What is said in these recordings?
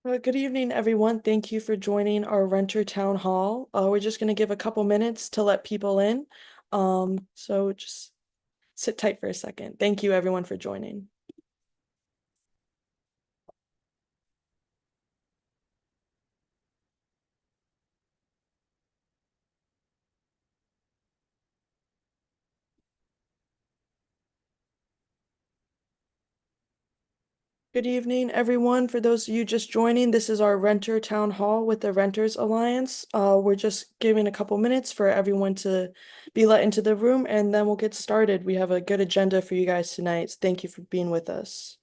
Good evening, everyone. Thank you for joining our renter town hall. We're just going to give a couple minutes to let people in. So just sit tight for a second. Thank you, everyone, for joining. Good evening, everyone. For those of you just joining, this is our renter town hall with the Renters Alliance. We're just giving a couple minutes for everyone to be let into the room, and then we'll get started. We have a good agenda for you guys tonight. Thank you for being with us.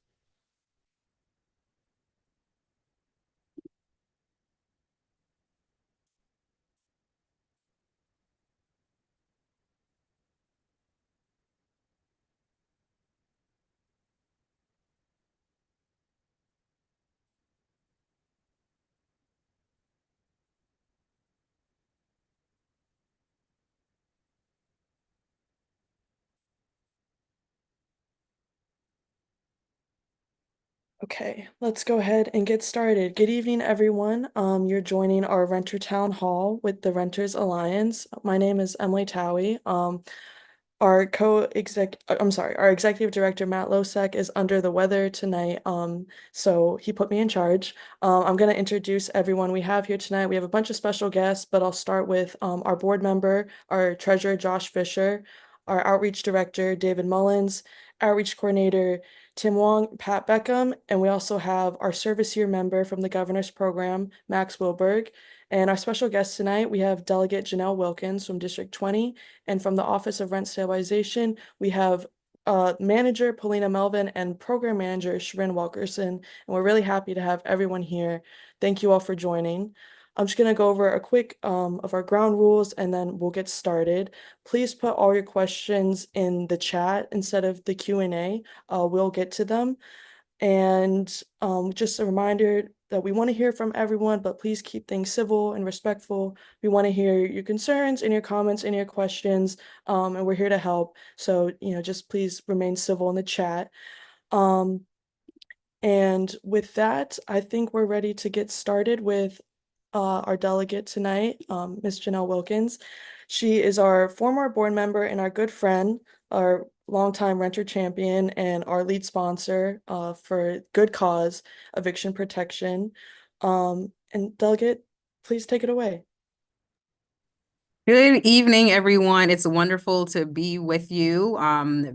Okay, let's go ahead and get started. Good evening, everyone. You're joining our Renter Town Hall with the Renters Alliance. My name is Emily Towie. Our executive director, Matt Losek, is under the weather tonight. So he put me in charge. I'm going to introduce everyone we have here tonight. We have a bunch of special guests, but I'll start with our board member, our treasurer, Josh Fisher, our outreach director, David Mullins, outreach coordinator, Tim Wong, Pat Beckham, and we also have our service year member from the governor's program, Max Wilberg. And our special guest tonight, we have Delegate Janelle Wilkins from District 20, and from the Office of Rent Stabilization, we have manager Polina Melvin and program manager Sharon Wilkerson. And we're really happy to have everyone here. Thank you all for joining. I'm just going to go over a quick of our ground rules and then we'll get started. Please put all your questions in the chat instead of the Q&A. We'll get to them. And just a reminder that we want to hear from everyone, but please keep things civil and respectful. We want to hear your concerns and your comments and your questions, and we're here to help. So, just please remain civil in the chat. And with that, I think we're ready to get started with our delegate tonight, Ms. Janelle Wilkins. She is our former board member and our good friend, our longtime renter champion, and our lead sponsor for Good Cause Eviction Protection. And Delegate, please take it away. Good evening, everyone. It's wonderful to be with you.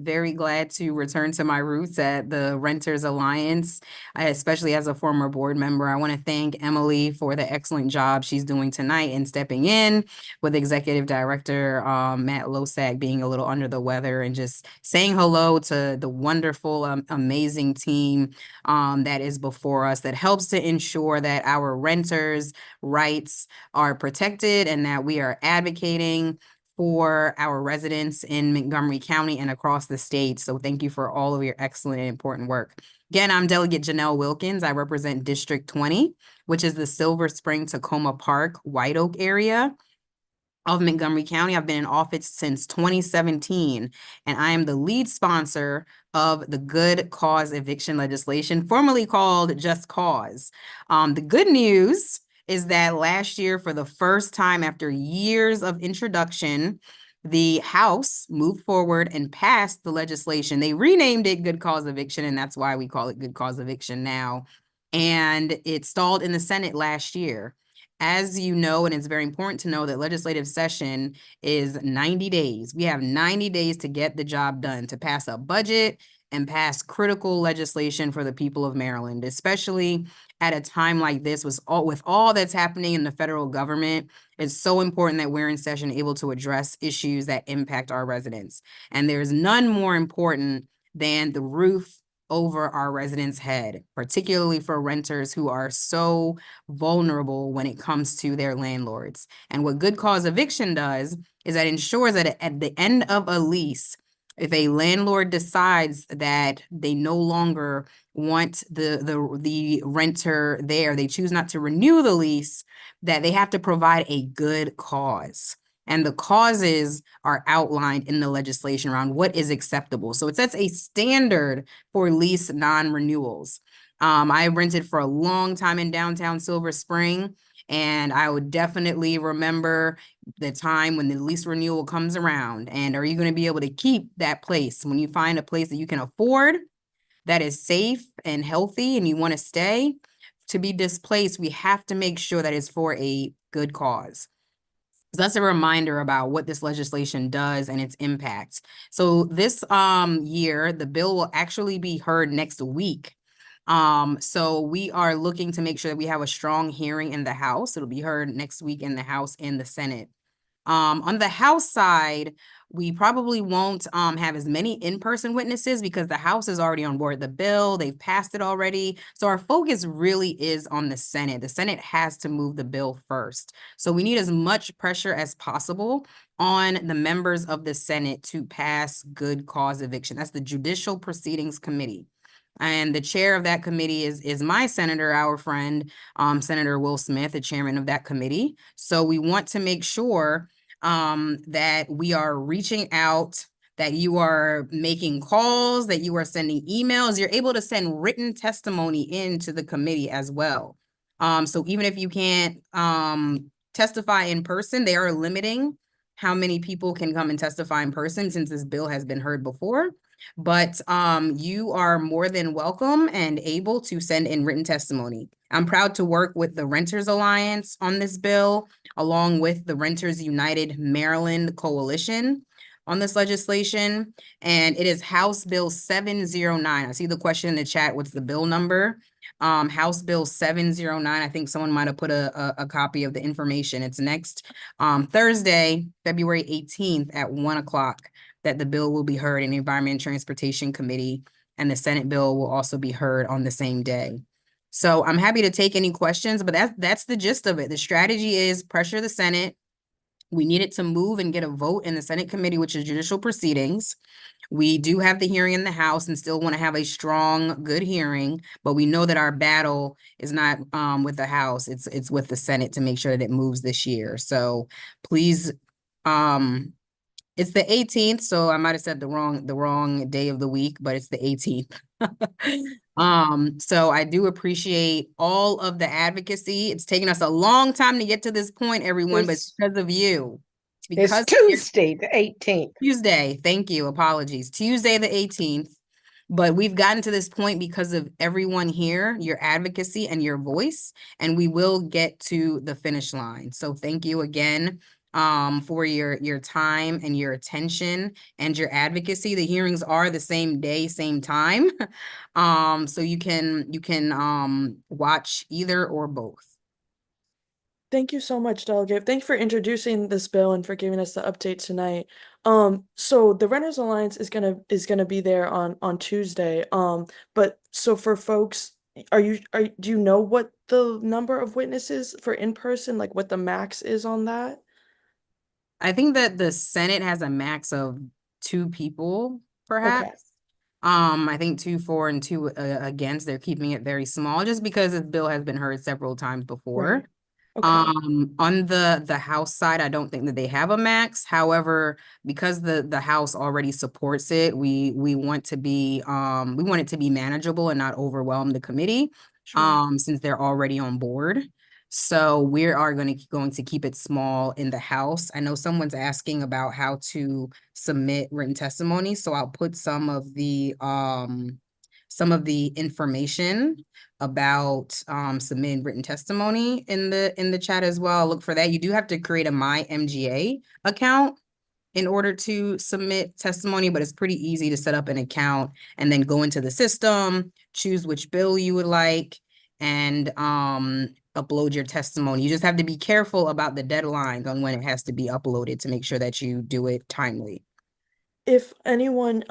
Very glad to return to my roots at the Renters Alliance, especially as a former board member. I want to thank Emily for the excellent job she's doing tonight and stepping in with Executive Director Matt Losek being a little under the weather and just saying hello to the wonderful, amazing team that is before us that helps to ensure that our renters' rights are protected and that we are advocating for our residents in Montgomery County and across the state. So thank you for all of your excellent and important work. Again, I'm Delegate Janelle Wilkins. I represent District 20, which is the Silver Spring, Tacoma Park, White Oak area of Montgomery County. I've been in office since 2017, and I am the lead sponsor of the Good Cause eviction legislation, formerly called Just Cause. The good news is that last year, for the first time after years of introduction, the House moved forward and passed the legislation. They renamed it Good Cause Eviction, and that's why we call it Good Cause Eviction now. And it stalled in the Senate last year. As you know, and it's very important to know that legislative session is 90 days. We have 90 days to get the job done, to pass a budget and pass critical legislation for the people of Maryland, especially at a time like this with all that's happening in the federal government. It's so important that we're in session able to address issues that impact our residents. And there's none more important than the roof over our residents' head, particularly for renters who are so vulnerable when it comes to their landlords. And what Good Cause Eviction does is that ensures that at the end of a lease, if a landlord decides that they no longer want the renter there, they choose not to renew the lease, that they have to provide a good cause. And the causes are outlined in the legislation around what is acceptable. So it sets a standard for lease non-renewals. I rented for a long time in downtown Silver Spring, and I would definitely remember the time when the lease renewal comes around. And are you going to be able to keep that place when you find a place that you can afford, that is safe and healthy, and you want to stay? To be displaced, we have to make sure that it's for a good cause. So that's a reminder about what this legislation does and its impact. So this year, the bill will actually be heard next week. So we are looking to make sure that we have a strong hearing in the House. It'll be heard next week in the House and the Senate. On the House side, we probably won't have as many in-person witnesses because the House is already on board the bill. They've passed it already. So our focus really is on the Senate. The Senate has to move the bill first. So we need as much pressure as possible on the members of the Senate to pass good cause eviction. That's the Judicial Proceedings Committee. And the chair of that committee is my senator, our friend, Senator Will Smith, the chairman of that committee. So we want to make sure that we are reaching out, that you are making calls, that you are sending emails. You're able to send written testimony into the committee as well. So even if you can't testify in person, they are limiting how many people can come and testify in person since this bill has been heard before. But you are more than welcome and able to send in written testimony. I'm proud to work with the Renters Alliance on this bill, along with the Renters United Maryland Coalition on this legislation. And it is House Bill 709. I see the question in the chat, what's the bill number? House Bill 709. I think someone might have put a copy of the information. It's next Thursday, February 18th at 1 o'clock that the bill will be heard in the Environment and Transportation Committee, and the Senate bill will also be heard on the same day. So I'm happy to take any questions, but that's the gist of it. The strategy is pressure the Senate. We need it to move and get a vote in the Senate committee, which is judicial proceedings. We do have the hearing in the House and still want to have a strong, good hearing, but we know that our battle is not with the House, it's with the Senate to make sure that it moves this year. So please, it's the 18th, so I might have said the wrong day of the week, but it's the 18th. So I do appreciate all of the advocacy. It's taken us a long time to get to this point, everyone, but it's because of you. It's Tuesday, the 18th. Tuesday, thank you, apologies. Tuesday, the 18th. But we've gotten to this point because of everyone here, your advocacy and your voice, and we will get to the finish line. So thank you again for your time and your attention and your advocacy. The hearings are the same day, same time. So you can watch either or both. Thank you so much, Delegate. Thank you for introducing this bill and for giving us the update tonight. So the Renters Alliance is gonna be there on Tuesday. But so for folks, do you know what the number of witnesses for in person, like what the max is on that? I think that the Senate has a max of 2 people, Okay, perhaps. I think 2 for and 2 against. They're keeping it very small just because this bill has been heard several times before. right. Okay. On the House side, I don't think that they have a max. However, because the House already supports it, we want to be we want it to be manageable and not overwhelm the committee, Sure. since they're already on board. So we are going to keep it small in the House. I know someone's asking about how to submit written testimony, so I'll put some of the information about submitting written testimony in the chat as well. Look for that. You do have to create a MyMGA account in order to submit testimony, but it's pretty easy to set up an account and then go into the system, choose which bill you would like, and upload your testimony. You just have to be careful about the deadlines on when it has to be uploaded to make sure that you do it timely. If anyone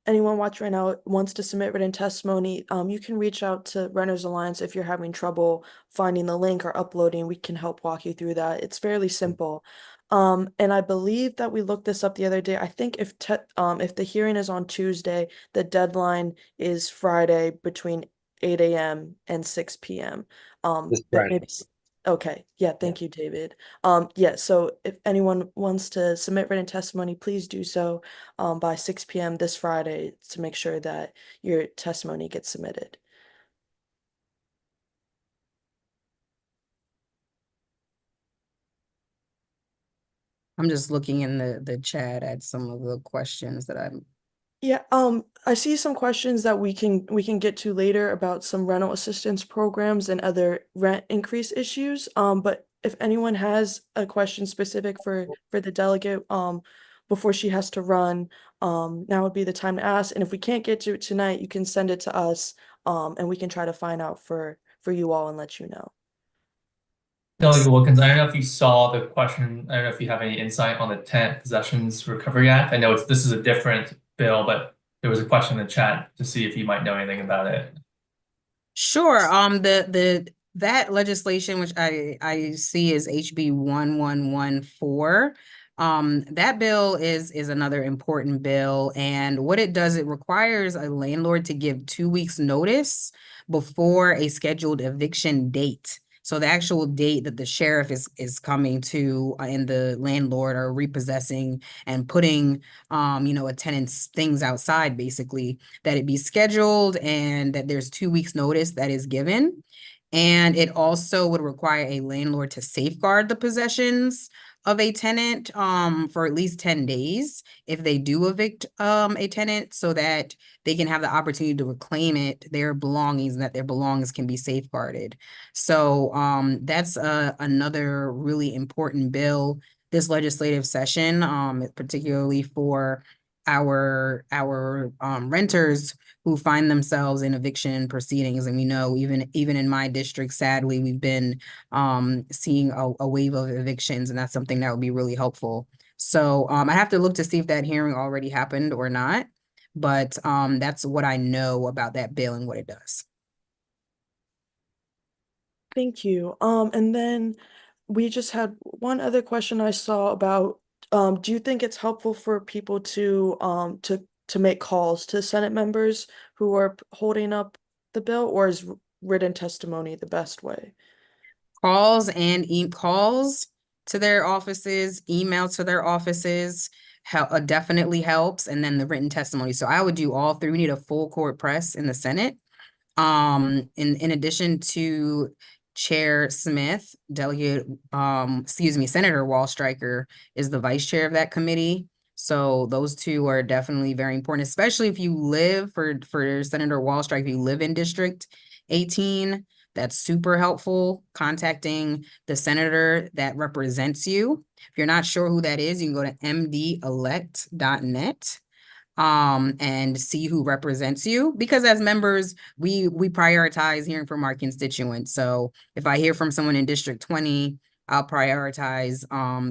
watching right now wants to submit written testimony, you can reach out to Renters Alliance if you're having trouble finding the link or uploading. We can help walk you through that. It's fairly simple. And I believe that we looked this up the other day. I think if the hearing is on Tuesday, the deadline is Friday between 8 a.m. and 6 p.m. This But Friday. maybe okay. Yeah, thank you, David. Yeah, so if anyone wants to submit written testimony, please do so by 6 p.m. this Friday to make sure that your testimony gets submitted. I'm just looking in the chat at some of the questions that I'm. Yeah, I see some questions that we can get to later about some rental assistance programs and other rent increase issues. But if anyone has a question specific for the delegate, before she has to run, now would be the time to ask. And if we can't get to it tonight, you can send it to us, and we can try to find out for you all and let you know. Delegate Wilkins, I don't know if you saw the question. I don't know if you have any insight on the Tenant Possessions Recovery Act. I know this is a different bill, but there was a question in the chat to see if you might know anything about it. Sure. That legislation, which I see is HB 1114. That bill is another important bill, and what it does, it requires a landlord to give 2 weeks notice before a scheduled eviction date. So the actual date that the sheriff is coming to and the landlord are repossessing and putting a tenant's things outside, basically, that it be scheduled and that there's 2 weeks notice that is given. And it also would require a landlord to safeguard the possessions of a tenant for at least 10 days if they do evict a tenant, so that they can have the opportunity to reclaim their belongings, and that their belongings can be safeguarded. So that's another really important bill this legislative session, particularly for our renters who find themselves in eviction proceedings. And we know even in my district, sadly, we've been seeing a wave of evictions, and that's something that would be really helpful. So I have to look to see if that hearing already happened or not, but that's what I know about that bill and what it does. Thank you. And then we just had one other question I saw about, do you think it's helpful for people to make calls to Senate members who are holding up the bill, or is written testimony the best way? Calls and calls to their offices, email to their offices definitely helps, and then the written testimony. So I would do all three. We need a full court press in the Senate. In addition to Chair Smith, Senator Wallstreicher is the vice chair of that committee. So those two are definitely very important, especially if you live for Senator Wallstreicher, if you live in District 18, that's super helpful, contacting the senator that represents you. If you're not sure who that is, you can go to mdelect.net. And see who represents you, because as members, we prioritize hearing from our constituents. So if I hear from someone in District 20, I'll prioritize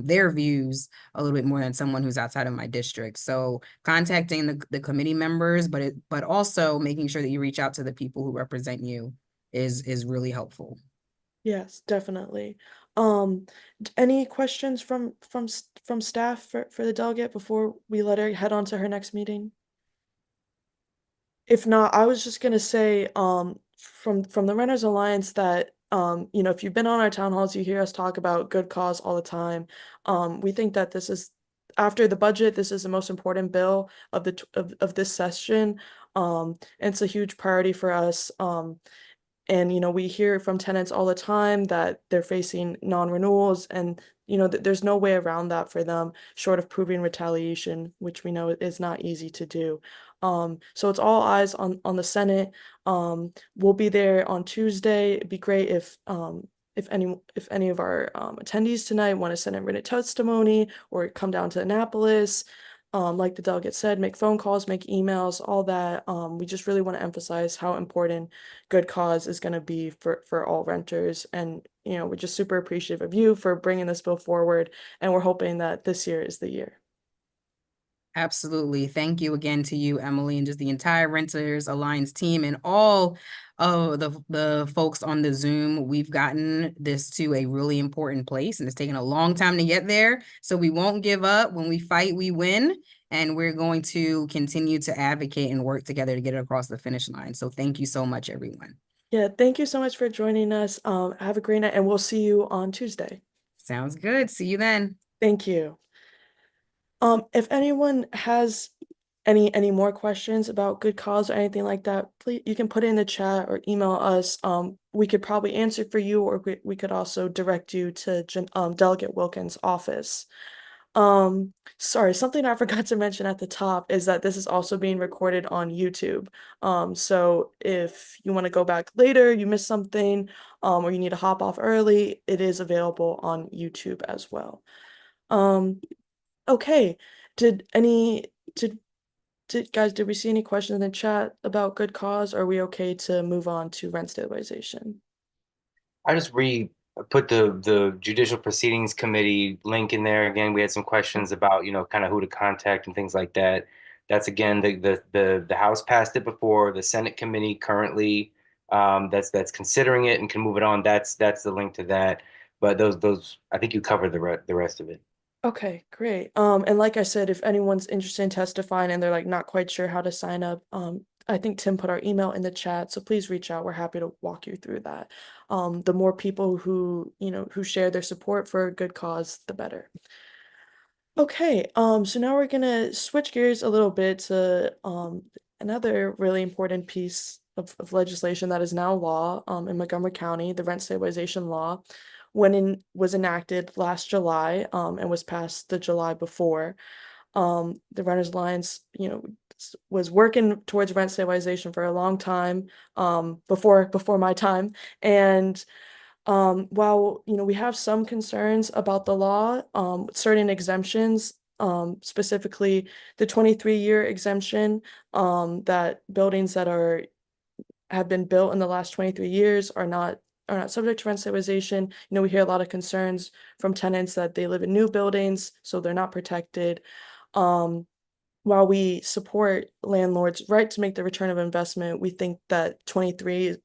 their views a little bit more than someone who's outside of my district. So contacting the committee members, but also making sure that you reach out to the people who represent you is really helpful. Yes, definitely. Any questions from staff for the delegate before we let her head on to her next meeting? If not, I was just gonna say, from the Renters Alliance that, if you've been on our town halls, you hear us talk about good cause all the time. We think that this is, after the budget, this is the most important bill of of this session. And it's a huge priority for us. And we hear from tenants all the time that they're facing non-renewals, and there's no way around that for them short of proving retaliation, which we know is not easy to do. So it's all eyes on the Senate. We'll be there on Tuesday. It'd be great if any of our attendees tonight want to send in written testimony or come down to Annapolis. Like the delegate said, make phone calls, make emails, all that. We just really want to emphasize how important good cause is going to be for all renters. And, we're just super appreciative of you for bringing this bill forward. And we're hoping that this year is the year. Absolutely. Thank you again to you, Emily, and just the entire Renters Alliance team and all of the folks on the Zoom. We've gotten this to a really important place, and it's taken a long time to get there. So we won't give up. When we fight, we win. And we're going to continue to advocate and work together to get it across the finish line. So thank you so much, everyone. Yeah, thank you so much for joining us. Have a great night, and we'll see you on Tuesday. Sounds good. See you then. Thank you. If anyone has any more questions about good cause or anything like that, please, you can put it in the chat or email us. We could probably answer for you, or we could also direct you to Delegate Wilkins' office. Sorry, something I forgot to mention at the top is that this is also being recorded on YouTube. So if you want to go back later, you missed something, or you need to hop off early, it is available on YouTube as well. Okay. Did any did we see any questions in the chat about good cause? Or are we okay to move on to rent stabilization? I just put the Judicial Proceedings Committee link in there again. We had some questions about, kind of who to contact and things like that. That's again the House passed it before, the Senate committee currently that's considering it and can move it on. That's the link to that. But those I think you covered the rest of it. Okay, great. And like I said, if anyone's interested in testifying and they're like not quite sure how to sign up, I think Tim put our email in the chat, so please reach out. We're happy to walk you through that. The more people who share their support for a good cause, the better. Okay, so now we're gonna switch gears a little bit to another really important piece of legislation that is now law in Montgomery County, the rent stabilization law, was enacted last July and was passed the July before. The Renters Alliance, was working towards rent stabilization for a long time before my time. And while we have some concerns about the law, certain exemptions, specifically the 23-year exemption, that buildings that have been built in the last 23 years are not subject to rent stabilization. We hear a lot of concerns from tenants that they live in new buildings, so they're not protected. While we support landlords' right to make the return of investment, we think that 23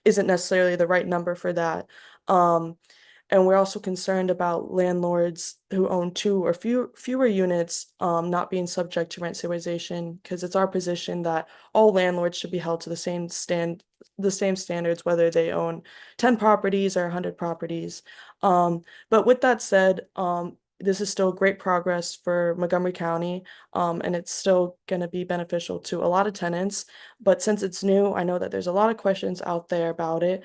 isn't necessarily the right number for that. And we're also concerned about landlords who own 2 or fewer units not being subject to rent stabilization, because it's our position that all landlords should be held to the same standards, whether they own 10 properties or 100 properties. But with that said, this is still great progress for Montgomery County, and it's still going to be beneficial to a lot of tenants. But since it's new, I know that there's a lot of questions out there about it.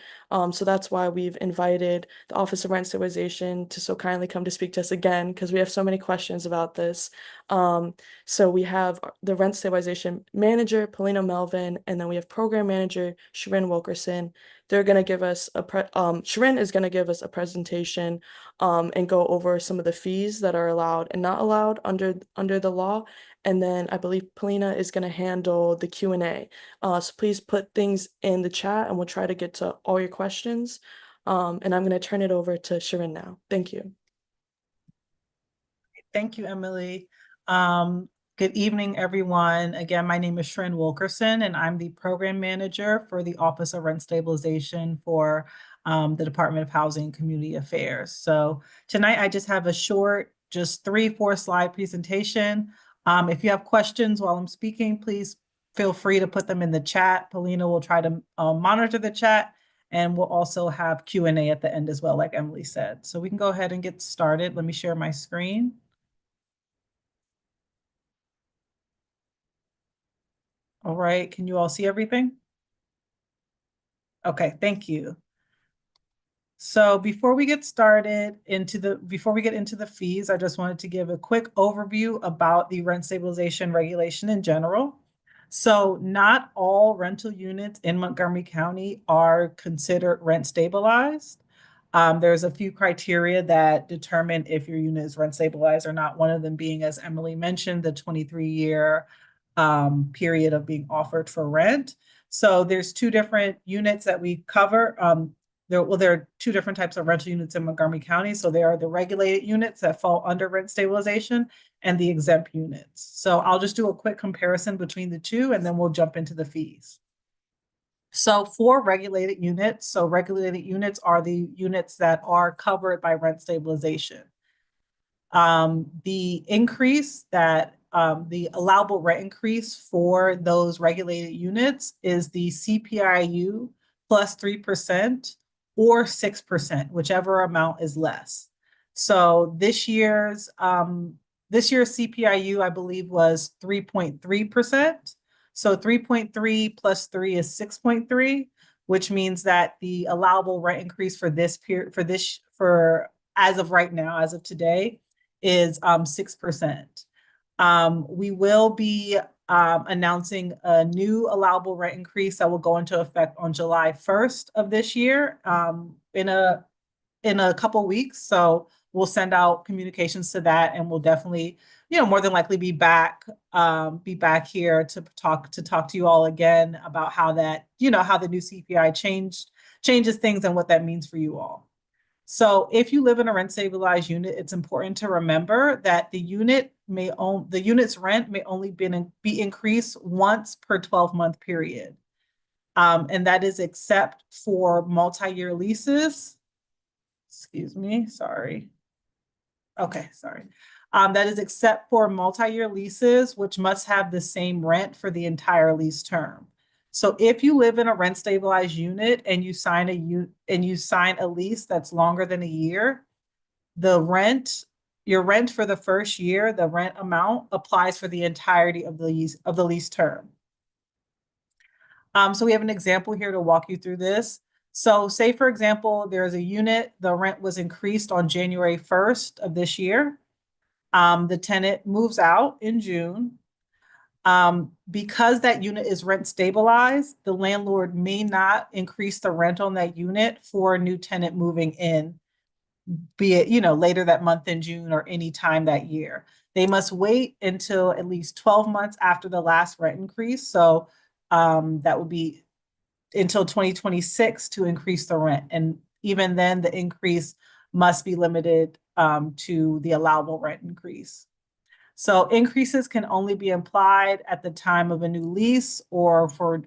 So that's why we've invited the Office of Rent Stabilization to so kindly come to speak to us again, because we have so many questions about this. So we have the Rent Stabilization Manager, Paulina Melvin, and then we have Program Manager, Sharon Wilkerson. They're going to give us Sharon is going to give us a presentation and go over some of the fees that are allowed and not allowed under the law. And then I believe Paulina is going to handle the Q&A. So please put things in the chat and we'll try to get to all your questions. And I'm going to turn it over to Sharon now. Thank you. Thank you, Emily. Good evening, everyone. Again, my name is Sharon Wilkerson, and I'm the Program Manager for the Office of Rent Stabilization for the Department of Housing and Community Affairs. So tonight I just have a short, just 3-4 slide presentation. If you have questions while I'm speaking, please feel free to put them in the chat. Paulina will try to monitor the chat, and we'll also have Q&A at the end as well, like Emily said. So we can go ahead and get started. Let me share my screen. All right, can you all see everything? Okay, thank you. So before we get into the fees, I just wanted to give a quick overview about the rent stabilization regulation in general. So not all rental units in Montgomery County are considered rent stabilized. There's a few criteria that determine if your unit is rent stabilized or not. One of them being, as Emily mentioned, the 23-year period of being offered for rent. So there's 2 different units that we cover. There are 2 different types of rental units in Montgomery County. So there are the regulated units that fall under rent stabilization and the exempt units. So I'll just do a quick comparison between the 2, and then we'll jump into the fees. So for regulated units, regulated units are the units that are covered by rent stabilization. The increase that the allowable rent increase for those regulated units is the CPIU plus 3% or 6%, whichever amount is less. So this year's CPIU, I believe, was 3.3%. So 3.3 plus 3 is 6.3, which means that the allowable rent increase for this period, as of right now, as of today, is 6%. We will be announcing a new allowable rent increase that will go into effect on July 1st of this year, in a couple weeks. So we'll send out communications to that, and we'll definitely, more than likely be back here to talk to you all again about how that, how the new CPI changes things and what that means for you all. So if you live in a rent stabilized unit, it's important to remember that the unit's rent may only be increased once per 12-month period. And that is except for multi-year leases. Excuse me, sorry. Okay, sorry. That is except for multi-year leases, which must have the same rent for the entire lease term. So if you live in a rent stabilized unit and you sign a lease that's longer than a year, your rent for the first year, the rent amount applies for the entirety of the lease term. So we have an example here to walk you through this. So say, for example, there's a unit, the rent was increased on January 1st of this year. The tenant moves out in June. Because that unit is rent stabilized, the landlord may not increase the rent on that unit for a new tenant moving in, be it, later that month in June or any time that year. They must wait until at least 12 months after the last rent increase. So that would be until 2026 to increase the rent. And even then, the increase must be limited to the allowable rent increase. So increases can only be applied at the time of a new lease or for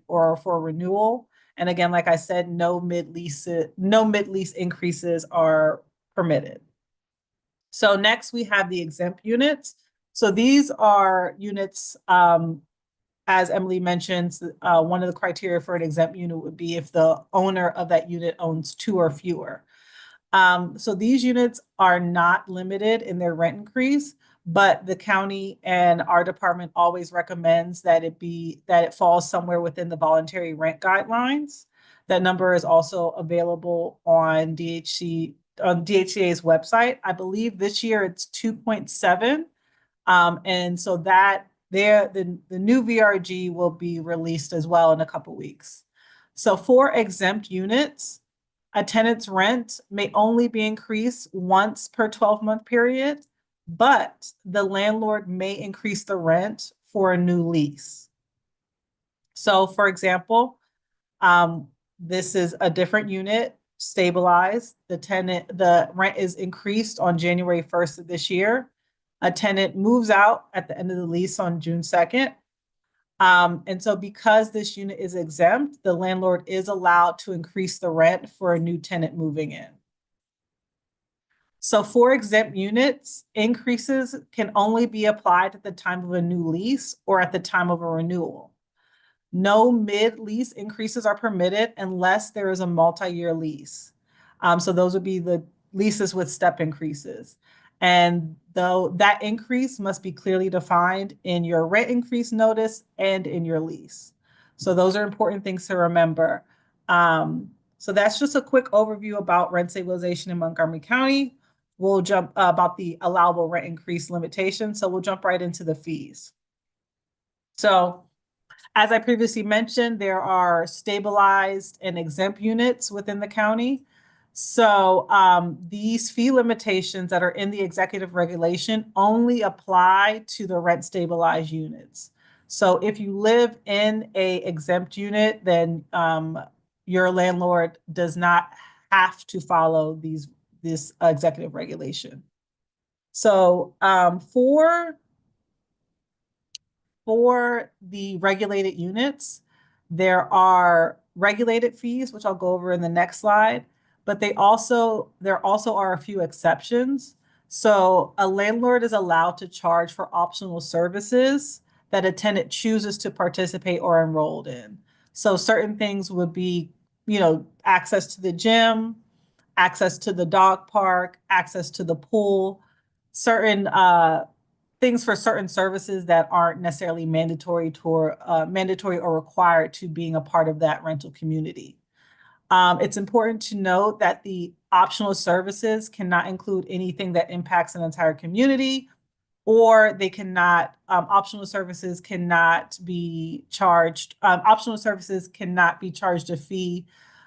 renewal. And again, like I said, no mid-lease increases are permitted. So next we have the exempt units. So these are units, as Emily mentioned, one of the criteria for an exempt unit would be if the owner of that unit owns 2 or fewer. So these units are not limited in their rent increase, but the county and our department always recommends that it falls somewhere within the voluntary rent guidelines. That number is also available on DHCA's website. I believe this year it's 2.7. And so that the new VRG will be released as well in a couple weeks. So for exempt units, a tenant's rent may only be increased once per 12-month period, but the landlord may increase the rent for a new lease. So for example, this is a different unit, stabilized. The rent is increased on January 1st of this year. A tenant moves out at the end of the lease on June 2nd. And so because this unit is exempt, the landlord is allowed to increase the rent for a new tenant moving in. So for exempt units, increases can only be applied at the time of a new lease or at the time of a renewal. No mid-lease increases are permitted unless there is a multi-year lease. So those would be the leases with step increases. And though that increase must be clearly defined in your rent increase notice and in your lease. So those are important things to remember. So that's just a quick overview about rent stabilization in Montgomery County. We'll jump about the allowable rent increase limitation. So we'll jump right into the fees. So as I previously mentioned, there are stabilized and exempt units within the county. So these fee limitations that are in the executive regulation only apply to the rent stabilized units. So if you live in an exempt unit, then your landlord does not have to follow this executive regulation. So for the regulated units, there are regulated fees, which I'll go over in the next slide, but there also are a few exceptions. So a landlord is allowed to charge for optional services that a tenant chooses to participate or enrolled in. So certain things would be, access to the gym, access to the dog park, access to the pool, certain things for certain services that aren't necessarily mandatory or required to being a part of that rental community. It's important to note that the optional services cannot include anything that impacts an entire community, or they cannot, optional services cannot be charged a fee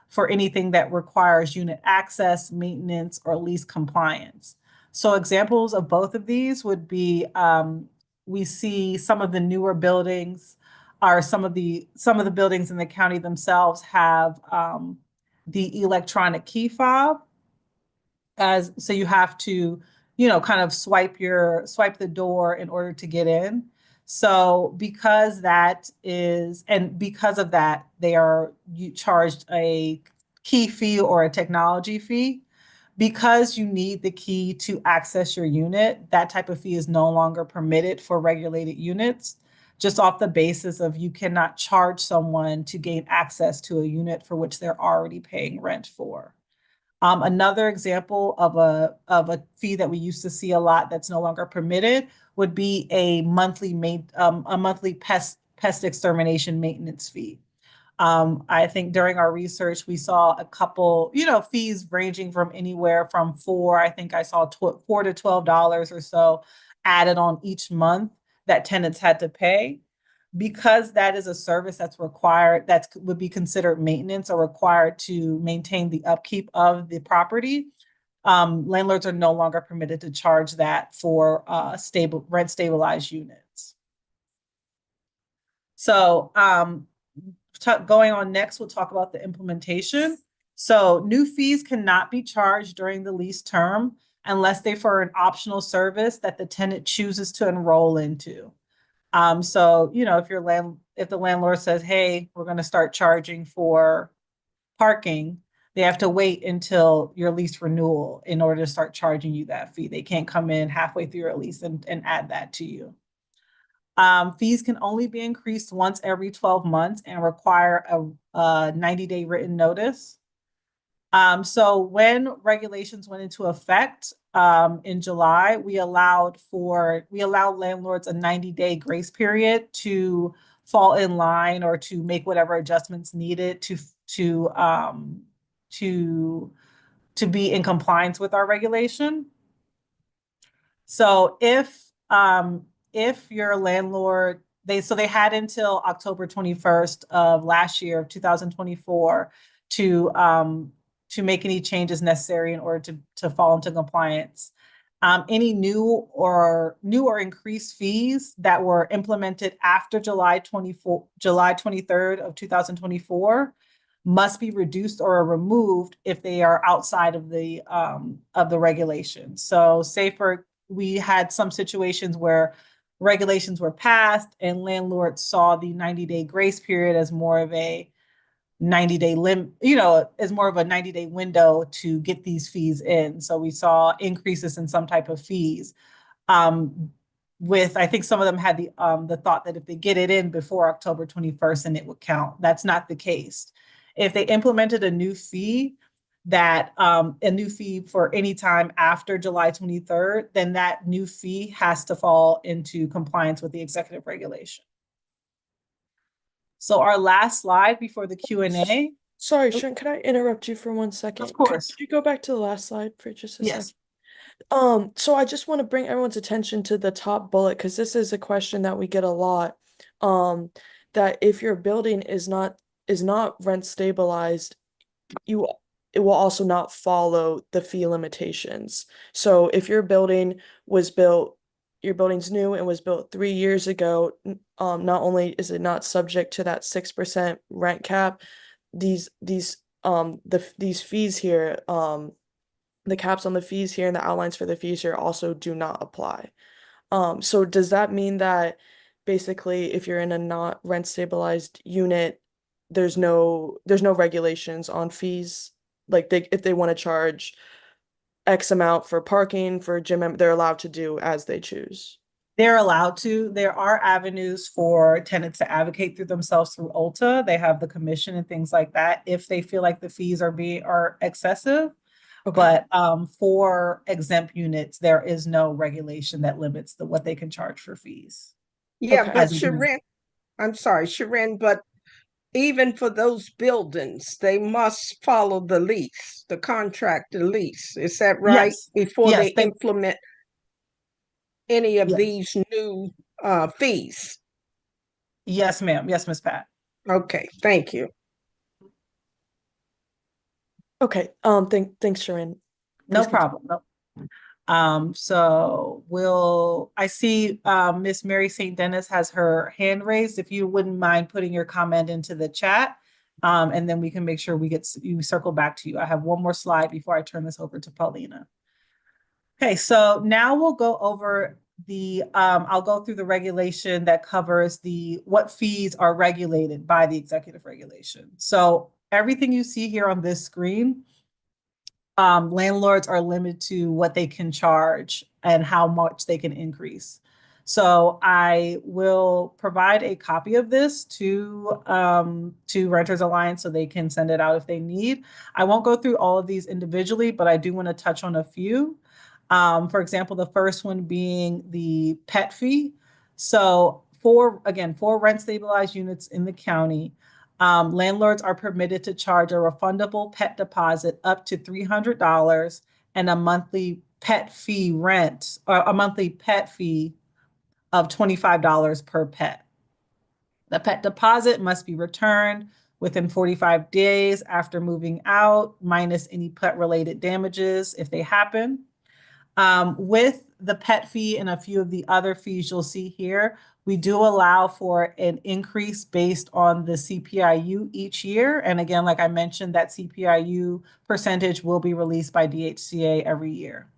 for anything that requires unit access, maintenance, or lease compliance. So examples of both of these would be, we see some of the newer buildings, or some of the buildings in the county themselves have the electronic key fob. So you have to, kind of swipe the door in order to get in. So because of that, you charged a key fee or a technology fee. Because you need the key to access your unit, that type of fee is no longer permitted for regulated units, just off the basis of you cannot charge someone to gain access to a unit for which they're already paying rent for. Another example of a fee that we used to see a lot that's no longer permitted would be a monthly pest extermination maintenance fee. I think during our research, we saw a couple, fees ranging from anywhere from I think I saw $4 to $12 or so added on each month that tenants had to pay. Because that is a service that's required, that would be considered maintenance or required to maintain the upkeep of the property, landlords are no longer permitted to charge that for rent stabilized units. So going on next, we'll talk about the implementation. So new fees cannot be charged during the lease term unless they're for an optional service that the tenant chooses to enroll into. So, if the landlord says, hey, we're going to start charging for parking, they have to wait until your lease renewal in order to start charging you that fee. They can't come in halfway through your lease and add that to you. Fees can only be increased once every 12 months and require a 90-day written notice. So when regulations went into effect in July, we allowed landlords a 90-day grace period to fall in line or to make whatever adjustments needed to be in compliance with our regulation. So if your landlord, they had until October 21st of last year of 2024 to make any changes necessary in order to fall into compliance. Any new or increased fees that were implemented after July 23rd of 2024 must be reduced or removed if they are outside of the regulation. So we had some situations where regulations were passed and landlords saw the 90-day grace period as more of a 90-day more of a 90-day window to get these fees in. So we saw increases in some type of fees. I think some of them had the thought that if they get it in before October 21st, then it would count. That's not the case. If they implemented a new fee for any time after July 23rd, then that new fee has to fall into compliance with the executive regulation. So our last slide before the Q&A. Sorry, Sharon, could I interrupt you for 1 second? Of course. Could you go back to the last slide for just a second? So I just want to bring everyone's attention to the top bullet, because this is a question that we get a lot. That if your building is not rent stabilized, it will also not follow the fee limitations. So if your building's new and was built 3 years ago, not only is it not subject to that 6% rent cap, these fees here, the caps on the fees here and the outlines for the fees here also do not apply. So does that mean that basically if you're in a not rent stabilized unit, there's no regulations on fees? Like if they want to charge X amount for parking, for gym, they're allowed to do as they choose? They're allowed to. There are avenues for tenants to advocate through themselves through ULTA. They have the commission and things like that if they feel like the fees are excessive. Okay. But for exempt units, there is no regulation that limits what they can charge for fees. Yeah, Okay. but Sharon, I'm sorry, Sharon, but even for those buildings, they must follow the lease, the contract, the lease. Is that right? Yes. Before Yes, they implement any of Yes. these new fees. Yes, ma'am. Yes, Ms. Pat. Okay, thank you. Okay, thanks, Sharon. No Please continue. problem. No. So I see Miss Mary St. Dennis has her hand raised. If you wouldn't mind putting your comment into the chat, and then we can make sure we circle back to you. I have one more slide before I turn this over to Paulina. Okay, so now we'll go over I'll go through the regulation that covers what fees are regulated by the executive regulation. So everything you see here on this screen, landlords are limited to what they can charge and how much they can increase. So I will provide a copy of this to Renters Alliance so they can send it out if they need. I won't go through all of these individually, but I do want to touch on a few. For example, the first one being the pet fee. So for rent stabilized units in the county, landlords are permitted to charge a refundable pet deposit up to $300 and a monthly pet fee of $25 per pet. The pet deposit must be returned within 45 days after moving out, minus any pet-related damages if they happen. With the pet fee and a few of the other fees you'll see here, we do allow for an increase based on the CPIU each year. And again, like I mentioned, that CPIU percentage will be released by DHCA every year.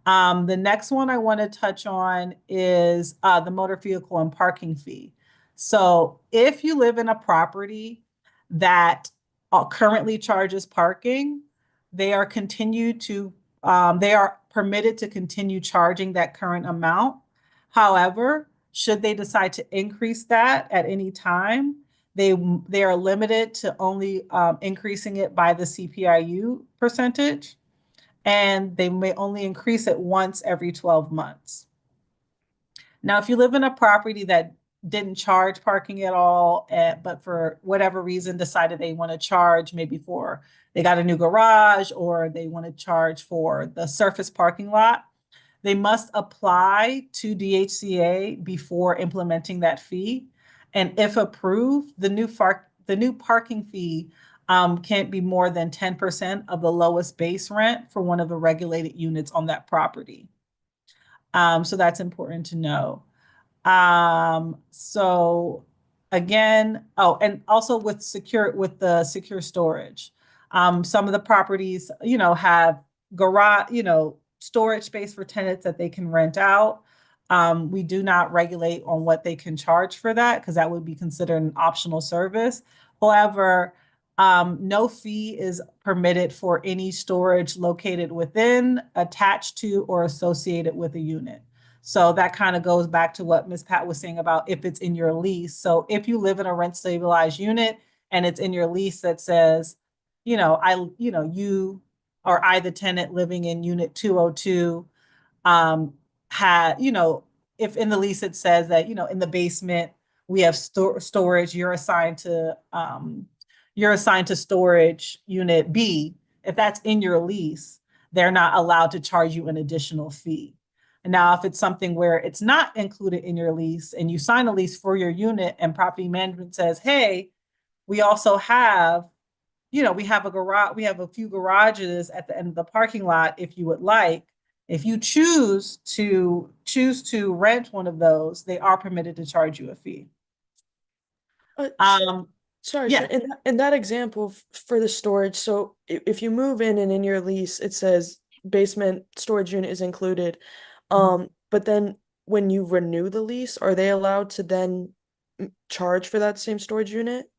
The next one I want to touch on is the motor vehicle and parking fee. So if you live in a property that currently charges parking, they are permitted to continue charging that current amount. However, should they decide to increase that at any time, they are limited to only increasing it by the CPIU percentage, and they may only increase it once every 12 months. Now, if you live in a property that didn't charge parking at all, but for whatever reason decided they want to charge, maybe they got a new garage or they want to charge for the surface parking lot, they must apply to DHCA before implementing that fee. And if approved, the new parking fee can't be more than 10% of the lowest base rent for one of the regulated units on that property. So that's important to know. So again, and also with the secure storage, some of the properties, have garage, storage space for tenants that they can rent out. We do not regulate on what they can charge for that because that would be considered an optional service. However, no fee is permitted for any storage located within, attached to, or associated with a unit. So that kind of goes back to what Ms. Pat was saying about if it's in your lease. So if you live in a rent stabilized unit and it's in your lease that says, you or I, the tenant living in unit 202, if in the lease it says that, in the basement, we have storage, you're assigned to storage unit B. If that's in your lease, they're not allowed to charge you an additional fee. And now if it's something where it's not included in your lease and you sign a lease for your unit and property management says, hey, we also have, we have a garage, we have a few garages at the end of the parking lot if you would like. If you choose to rent one of those, they are permitted to charge you a fee. Sorry, yeah. in that example for the storage, so if you move in and in your lease it says basement storage unit is included, but then when you renew the lease, are they allowed to then charge for that same storage unit?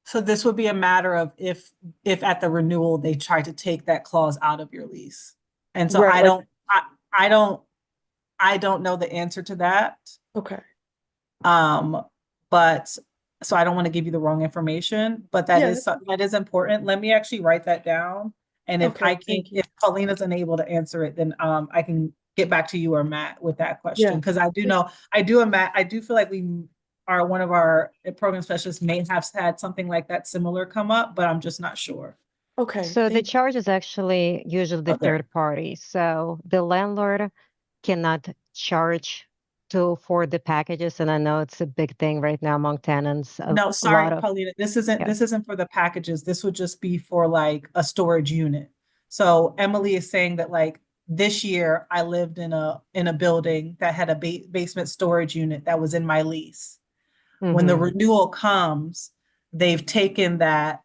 So this would be a matter of if at the renewal they try to take that clause out of your lease. And so Right, I don't know the answer to that. Okay. But so I don't want to give you the wrong information, but that is important. Let me actually write that down. And if Okay, thank you. if Paulina's unable to answer it, then I can get back to you or Matt with that question. Yeah. Because I do Yeah. know, I do feel like one of our program specialists may have had something like that similar come up, but I'm just not sure. Okay. So the Thank charge is actually usually the Okay. third party. So the landlord cannot charge for the packages. And I know it's a big thing right now among tenants. No, A sorry, lot of, Paulina, yeah. this isn't for the packages. This would just be for like a storage unit. So Emily is saying that like this year I lived in a building that had a basement storage unit that was in my lease. When the Mhm. renewal comes, they've taken the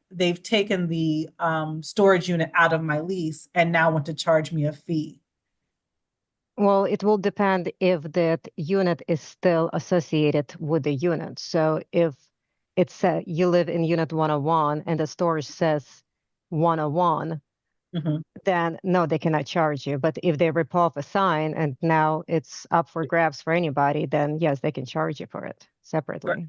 storage unit out of my lease and now want to charge me a fee. Well, it will depend if that unit is still associated with the unit. So if it's you live in unit 101 and the storage says 101, Mhm. then no, they cannot charge you. But if they rip off a sign and now it's up for grabs for anybody, then yes, they can charge you for it separately.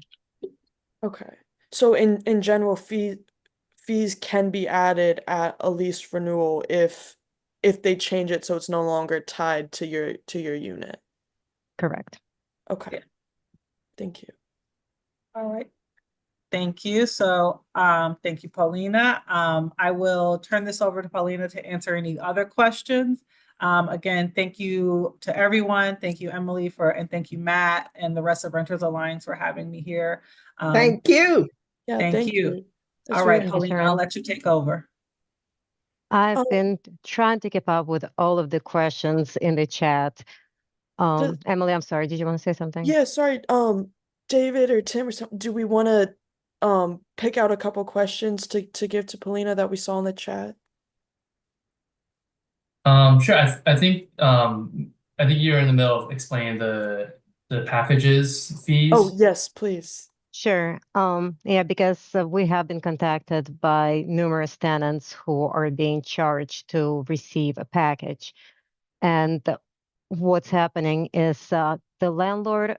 Okay. So in general, fees can be added at a lease renewal if they change it so it's no longer tied to your unit. Correct. Okay. Yeah. Thank you. All right. Thank you. So, thank you, Paulina. I will turn this over to Paulina to answer any other questions. Again, thank you to everyone. Thank you, Emily, and thank you, Matt, and the rest of Renters Alliance for having me here. Thank you. Yeah, Thank thank you. you. That's All very right, Thank you, Paulina, I'll Sharon. let you take over. I've Um, been trying to keep up with all of the questions in the chat. Does- Emily, I'm sorry, did you want to say something? Yeah, sorry. David or Tim or something, do we want to pick out a couple questions to give to Polina that we saw in the chat? Sure. I think you're in the middle of explaining the packages fees. Oh, yes, please. Sure. Yeah, because we have been contacted by numerous tenants who are being charged to receive a package. And what's happening is the landlord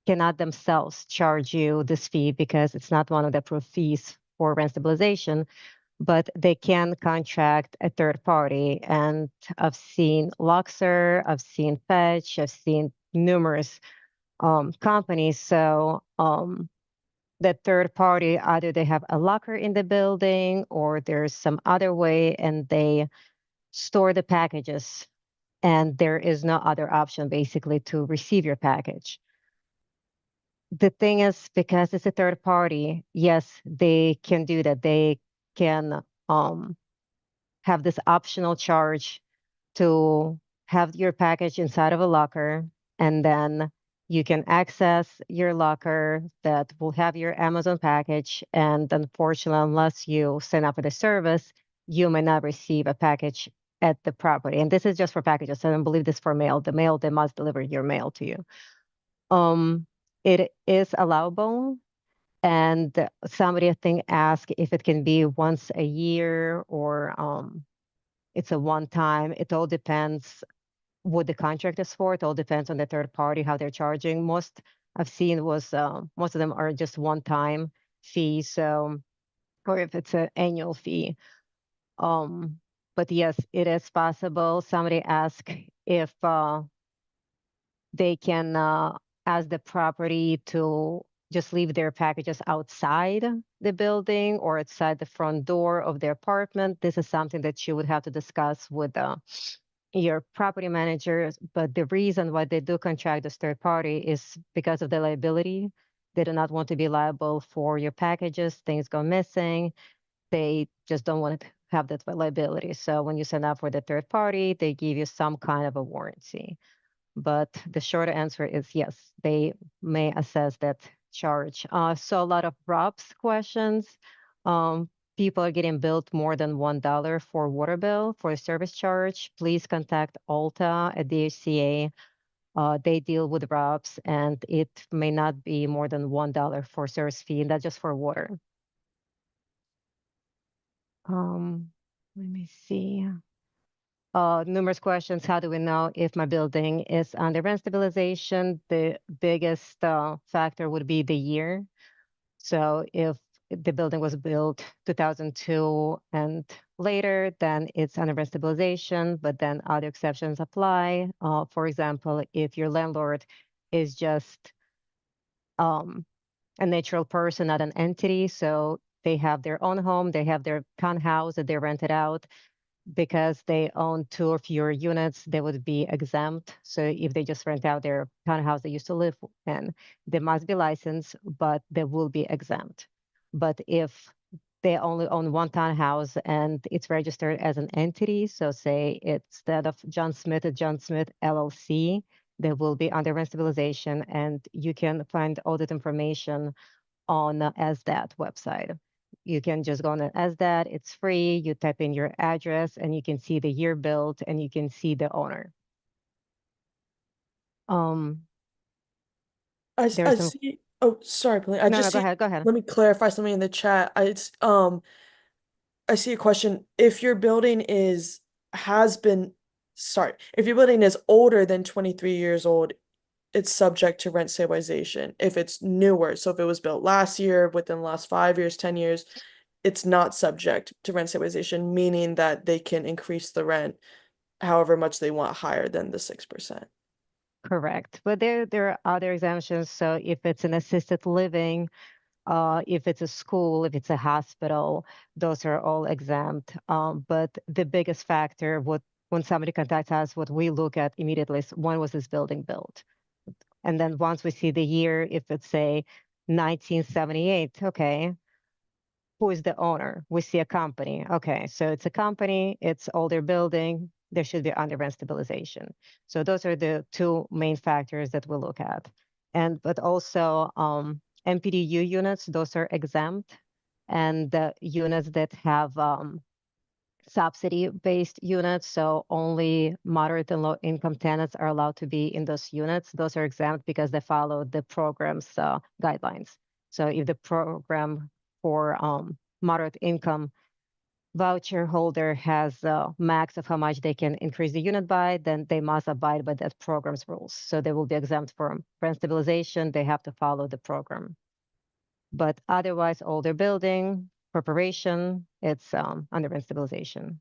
cannot themselves charge you this fee because it's not one of the approved fees for rent stabilization, but they can contract a third party. And I've seen Luxor, I've seen Fetch, I've seen numerous companies. So that third party, either they have a locker in the building or there's some other way and they store the packages and there is no other option basically to receive your package. The thing is, because it's a third party, yes, they can do that. They can have this optional charge to have your package inside of a locker, and then you can access your locker that will have your Amazon package. And unfortunately, unless you sign up for the service, you may not receive a package at the property. And this is just for packages. I don't believe this for mail. The mail, they must deliver your mail to you. It is allowable. And somebody, I think, asked if it can be once a year or it's a one time. It all depends what the contract is for. It all depends on the third party, how they're charging. Most I've seen was most of them are just one time fee. So, or if it's an annual fee. But yes, it is possible. Somebody asked if they can ask the property to just leave their packages outside the building or outside the front door of their apartment. This is something that you would have to discuss with your property manager. But the reason why they do contract this third party is because of the liability. They do not want to be liable for your packages, things go missing. They just don't want to have that liability. So when you sign up for the third party, they give you some kind of a warranty. But the short answer is yes, they may assess that charge. So a lot of ROBS questions. People are getting billed more than $1 for water bill for a service charge. Please contact Alta at DHCA. They deal with ROBS and it may not be more than $1 for service fee, and that's just for water. Let me see. Numerous questions. How do we know if my building is under rent stabilization? The biggest factor would be the year. So if the building was built 2002 and later, then it's under rent stabilization, but then other exceptions apply. For example, if your landlord is just a natural person, not an entity, so they have their own home, they have their townhouse that they rented out, because they own 2 or fewer units, they would be exempt. So if they just rent out their townhouse they used to live in, they must be licensed, but they will be exempt. But if they only own one townhouse and it's registered as an entity, so say instead of John Smith, it's John Smith LLC, they will be under rent stabilization, and you can find all that information on the SDAT website. You can just go on the SDAT, it's free, you type in your address and you can see the year built and you can see the owner. I There's some, see. Oh, sorry, Pauline. I no, just go see. ahead, go ahead. Let me clarify something in the chat. I see a question. If your building is if your building is older than 23 years old, it's subject to rent stabilization. If it's newer, so if it was built last year, within the last 5 years, 10 years, it's not subject to rent stabilization, meaning that they can increase the rent however much they want higher than the 6%. Correct. But there are other exemptions. So if it's an assisted living, if it's a school, if it's a hospital, those are all exempt. But the biggest factor, when somebody contacts us, what we look at immediately is, when was this building built? And then once we see the year, if it's say 1978, okay, who is the owner? We see a company. Okay, so it's a company, it's older building, there should be under rent stabilization. So those are the 2 main factors that we look at. But also MPDU units, those are exempt. And the units that have subsidy-based units, so only moderate and low income tenants are allowed to be in those units. Those are exempt because they follow the program's guidelines. So if the program for moderate income voucher holder has a max of how much they can increase the unit by, then they must abide by that program's rules. So they will be exempt from rent stabilization. They have to follow the program. But otherwise, older building, corporation, it's under rent stabilization.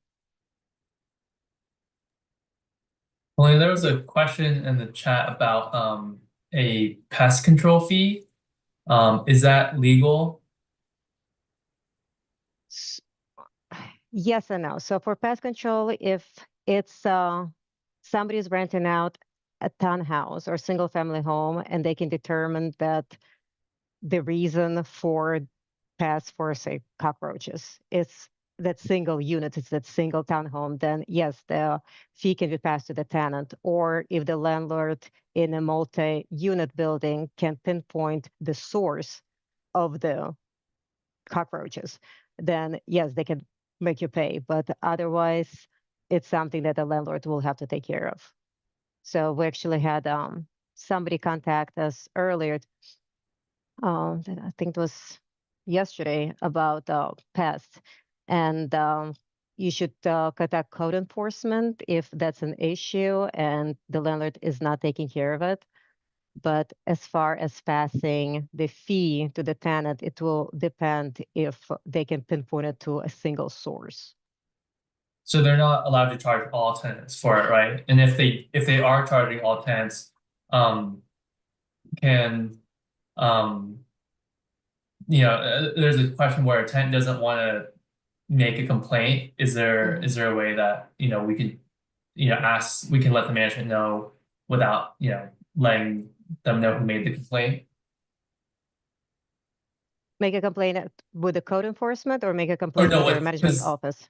Well, there was a question in the chat about a pest control fee. Is that legal? Yes and no. So for pest control, if it's somebody's renting out a townhouse or single family home and they can determine that the reason for pests, for say cockroaches, is that single unit, it's that single townhome, then yes, the fee can be passed to the tenant. Or if the landlord in a multi-unit building can pinpoint the source of the cockroaches, then yes, they can make you pay. But otherwise, it's something that the landlord will have to take care of. So we actually had somebody contact us earlier. I think it was yesterday, about pests, and you should contact code enforcement if that's an issue and the landlord is not taking care of it. But as far as passing the fee to the tenant, it will depend if they can pinpoint it to a single source. So they're not allowed to charge all tenants for it, right? And if they are charging all tenants, can there's a question where a tenant doesn't want to make a complaint. Is there a way that we could we can let the management know without letting them know who made the complaint? Make a complaint with the code enforcement, or make a complaint no, with their management office?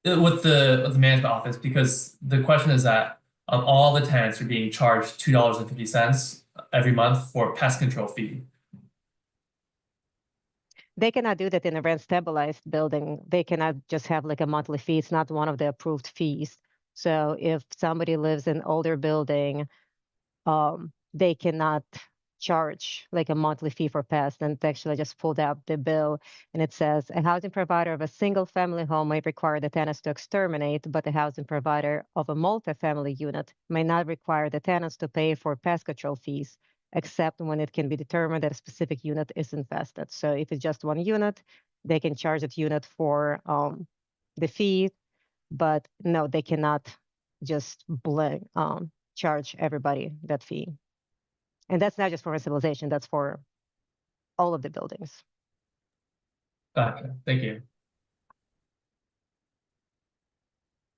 With the management office, because the question is that all the tenants are being charged $2.50 every month for a pest control fee. They cannot do that in a rent stabilized building. They cannot just have like a monthly fee. It's not one of the approved fees. So if somebody lives in an older building, they cannot charge like a monthly fee for pests. And actually I just pulled out the bill, and it says a housing provider of a single family home may require the tenants to exterminate, but the housing provider of a multifamily unit may not require the tenants to pay for pest control fees except when it can be determined that a specific unit is infested. So if it's just one unit, they can charge that unit for the fee, but no, they cannot just charge everybody that fee. And that's not just for civilization, that's for all of the buildings. Gotcha. Thank you.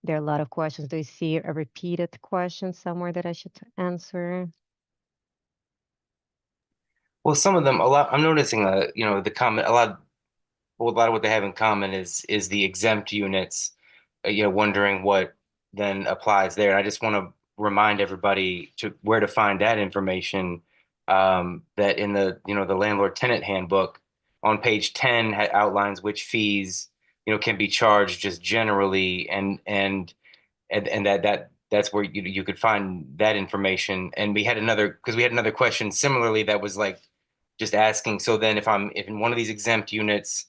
There are a lot of questions. Do you see a repeated question somewhere that I should answer? Well, some of them, a lot. I'm noticing, the comment, a lot of what they have in common is the exempt units. Wondering what then applies there. And I just want to remind everybody to where to find that information. That in the landlord tenant handbook on page 10 outlines which fees can be charged just generally, and that's where you could find that information. And we had another question similarly that was like just asking, so then if in one of these exempt units,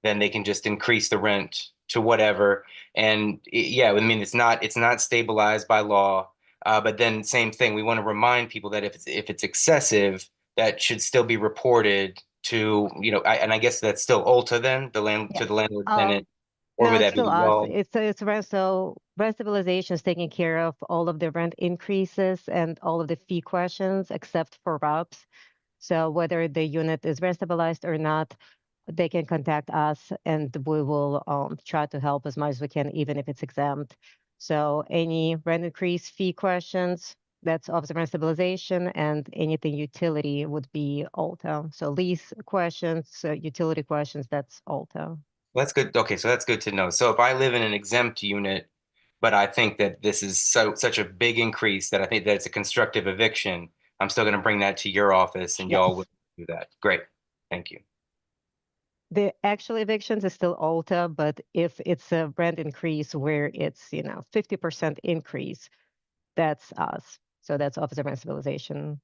then they can just increase the rent to whatever. And yeah, I mean, it's not stabilized by law. But then same thing, we want to remind people that if it's excessive, that should still be reported to, and I guess that's still Ulta then, to the landlord tenant, or No, would it's that be still us. y'all? It's rent. So rent stabilization is taking care of all of the rent increases and all of the fee questions, except for RUBS. So whether the unit is rent stabilized or not, they can contact us and we will try to help as much as we can, even if it's exempt. So any rent increase fee questions, that's Office of Rent Stabilization, and anything utility would be Ulta. So lease questions, utility questions, that's Ulta. That's good. Okay, so that's good to know. So if I live in an exempt unit, but I think that this is such a big increase that I think that it's a constructive eviction, I'm still going to bring that to your office and y'all will do that. Great. Thank you. The actual evictions is still Ulta, but if it's a rent increase where it's 50% increase, that's us. So that's Office of Rent Stabilization.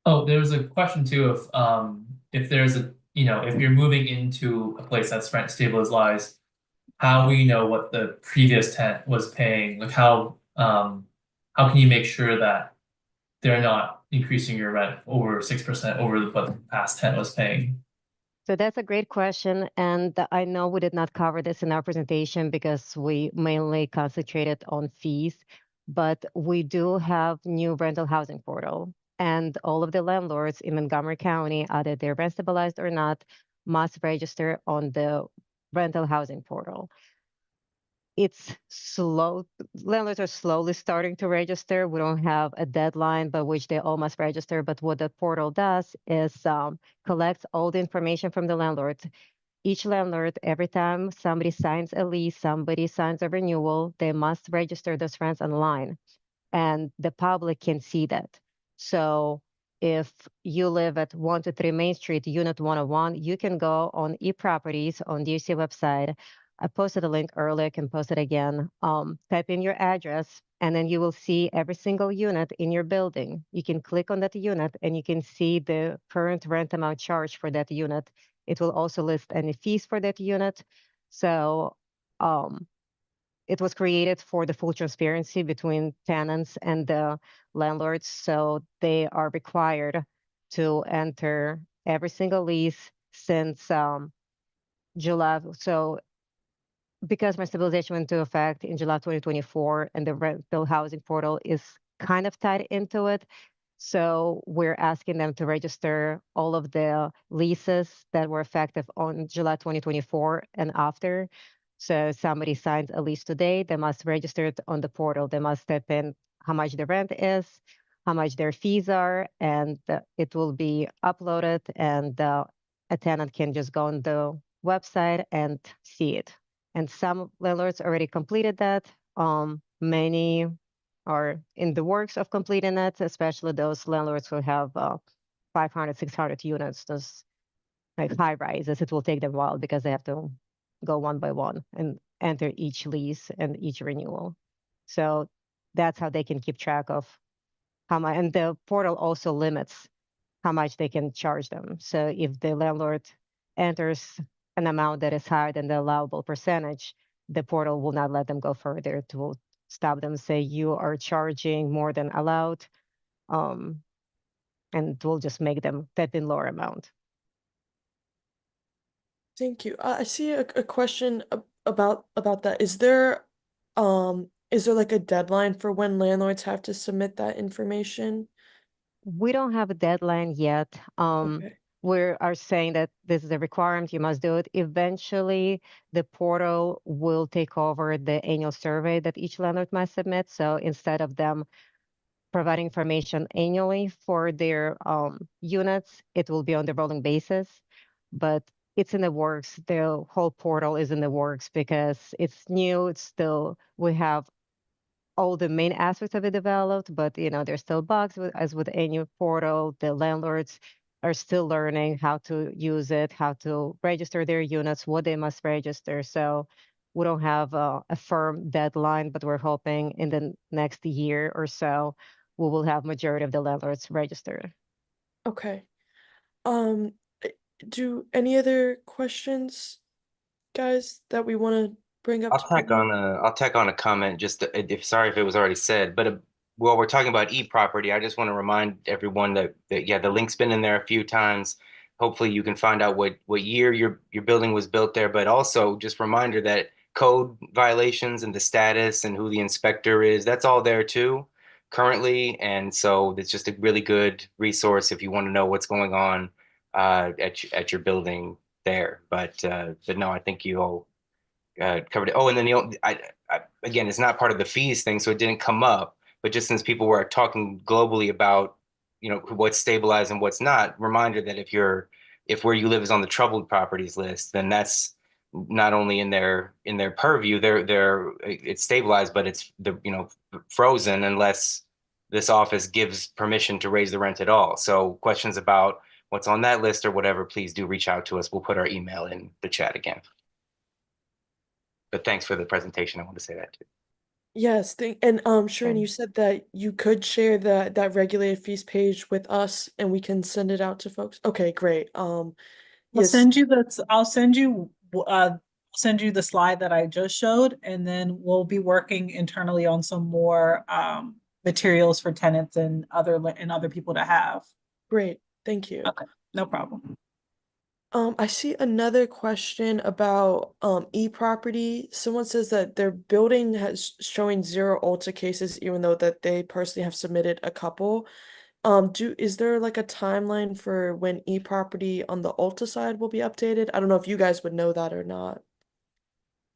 Oh, there was a question too of if there's if you're moving into a place that's rent stabilized, how we know what the previous tenant was paying, like how can you make sure that they're not increasing your rent over 6% over what the past tenant was paying? So that's a great question. And I know we did not cover this in our presentation because we mainly concentrated on fees, but we do have new rental housing portal. And all of the landlords in Montgomery County, either they're rent stabilized or not, must register on the rental housing portal. It's slow. Landlords are slowly starting to register. We don't have a deadline by which they all must register, but what the portal does is collects all the information from the landlords. Each landlord, every time somebody signs a lease, somebody signs a renewal, they must register those rents online, and the public can see that. So if you live at 123 Main Street, Unit 101, you can go on eProperties on DOC website. I posted a link earlier, I can post it again. Type in your address, and then you will see every single unit in your building. You can click on that unit and you can see the current rent amount charged for that unit. It will also list any fees for that unit. So it was created for the full transparency between tenants and the landlords. So they are required to enter every single lease since July. So because rent stabilization went into effect in July 2024 and the rental housing portal is kind of tied into it. So we're asking them to register all of the leases that were effective on July 2024 and after. So somebody signs a lease today, they must register it on the portal. They must type in how much the rent is, how much their fees are, and it will be uploaded, and a tenant can just go on the website and see it. And some landlords already completed that. Many are in the works of completing it, especially those landlords who have 500, 600 units, those like high rises. It will take them a while because they have to go one by one and enter each lease and each renewal. So that's how they can keep track of how much, and the portal also limits how much they can charge them. So if the landlord enters an amount that is higher than the allowable percentage, the portal will not let them go further. It will stop them, say you are charging more than allowed. And we'll just make them tip in lower amount. Thank you. I see a question about that. Is there like a deadline for when landlords have to submit that information? We don't have a deadline yet. Okay. We are saying that this is a requirement, you must do it. Eventually, the portal will take over the annual survey that each landlord must submit. So instead of them providing information annually for their units, it will be on the rolling basis. But it's in the works. The whole portal is in the works because it's new. It's still, we have all the main aspects of it developed, but there's still bugs as with any portal. The landlords are still learning how to use it, how to register their units, what they must register. So we don't have a firm deadline, but we're hoping in the next year or so, we will have majority of the landlords registered. Okay. Um, do any other questions, guys, that we want to bring up I'll to tack people? on a comment just if sorry if it was already said, but while we're talking about e-property, I just want to remind everyone that yeah, the link's been in there a few times. Hopefully you can find out what year your building was built there, but also just reminder that code violations and the status and who the inspector is, that's all there too currently. And so it's just a really good resource if you want to know what's going on at your building there. But no, I think you all covered it. Oh, and then again, it's not part of the fees thing, so it didn't come up. But just since people were talking globally about, what's stabilized and what's not, reminder that if where you live is on the troubled properties list, then that's not only in their purview, it's stabilized, but it's frozen unless this office gives permission to raise the rent at all. So questions about what's on that list or whatever, please do reach out to us. We'll put our email in the chat again. But thanks for the presentation. I want to say that too. Yes, and Sharon, you said that you could share that regulated fees page with us and we can send it out to folks. Okay, great. I'll Yes, send you send you the slide that I just showed, and then we'll be working internally on some more materials for tenants and other people to have. great. Thank you. Okay, no problem. I see another question about e-property. Someone says that their building has showing 0 Ulta cases, even though that they personally have submitted a couple. Is there like a timeline for when e-property on the Ulta side will be updated? I don't know if you guys would know that or not.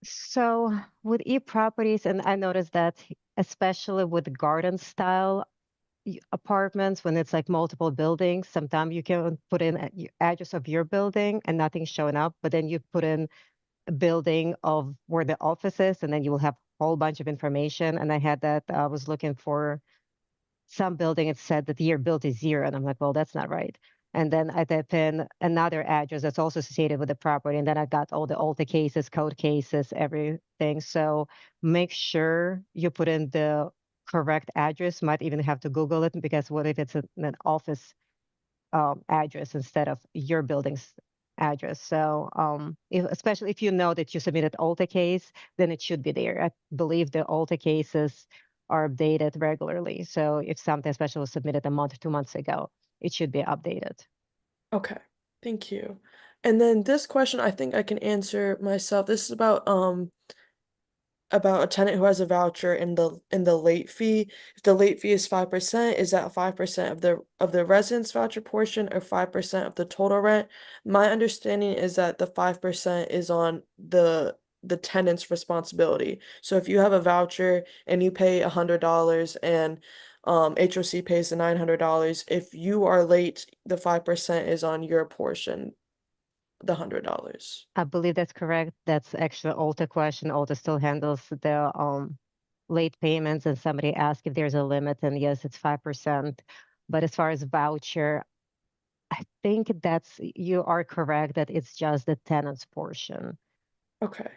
So with e-properties, and I noticed that especially with garden style apartments, when it's like multiple buildings, sometimes you can put in address of your building and nothing's showing up, but then you put in a building of where the office is, and then you will have a whole bunch of information. And I had that, I was looking for some building, it said that the year built is 0, and I'm like, well, that's not right. And then I type in another address that's also associated with the property, and then I got all the Ulta cases, code cases, everything. So make sure you put in the correct address. Might even have to Google it, because what if it's an office address instead of your building's address? So especially if you know that you submitted Ulta case, then it should be there. I believe the Ulta cases are updated regularly. So if something special was submitted a month or 2 months ago, it should be updated. Okay, thank you. And then this question I think I can answer myself. This is about a tenant who has a voucher in the late fee. If the late fee is 5%, is that 5% of the residence voucher portion or 5% of the total rent? My understanding is that the 5% is on the tenant's responsibility. So if you have a voucher and you pay $100 and HOC pays the $900, if you are late, the 5% is on your portion, the $100. I believe that's correct. That's actually Ulta question. Ulta still handles the late payments, and somebody asked if there's a limit, and yes, it's 5%. But as far as voucher, I think you are correct that it's just the tenant's portion. Okay.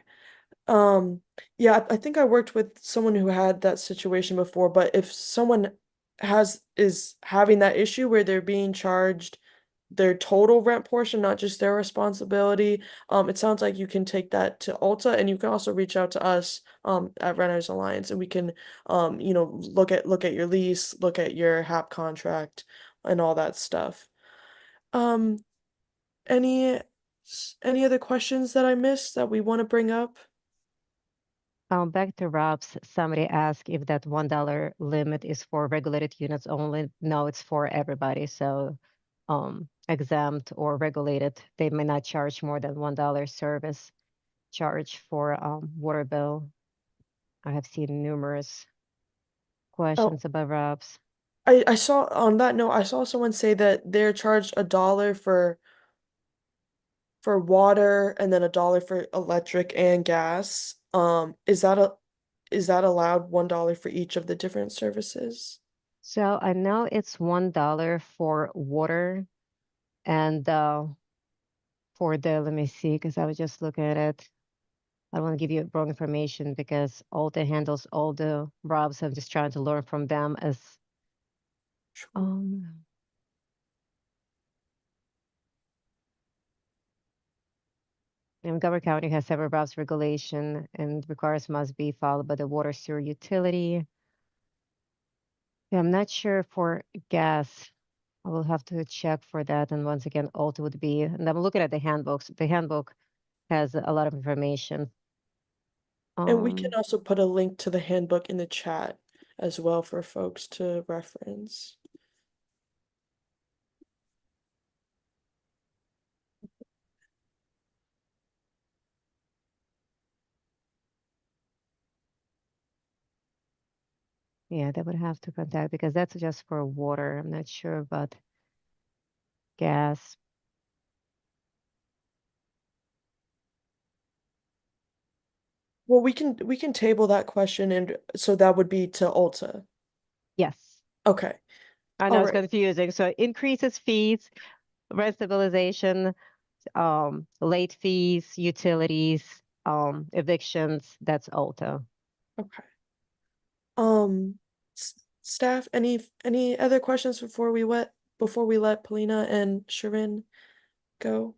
Yeah, I think I worked with someone who had that situation before, but if someone is having that issue where they're being charged their total rent portion, not just their responsibility. It sounds like you can take that to Ulta, and you can also reach out to us at Renters Alliance, and we can look at your lease, look at your HAP contract, and all that stuff. Any other questions that I missed that we want to bring up? Back to Rob's, somebody asked if that $1 limit is for regulated units only. No, it's for everybody. So exempt or regulated, they may not charge more than $1 service charge for water bill. I have seen numerous questions about Rob's. I saw on that note, I saw someone say that they're charged $1 for water and then $1 for electric and gas. Is that allowed $1 for each of the different services? So I know it's $1 for water and for the, let me see, because I was just looking at it. I don't want to give you wrong information because Ulta handles all the Robs. I'm just trying to learn from them as Montgomery County has several Robs regulation and requires must be followed by the water sewer utility. Yeah, I'm not sure for gas. I will have to check for that. And once again, Ulta would be, and I'm looking at the handbooks. The handbook has a lot of information. And we can also put a link to the handbook in the chat as well for folks to reference. Yeah, they would have to contact because that's just for water. I'm not sure about gas. Well, we can table that question, and so that would be to Ulta. Yes. Okay. I know All it's right. confusing. So increases fees, rent stabilization, late fees, utilities, evictions, that's Ulta. Okay. Staff, any other questions before we let Polina and Sharon go?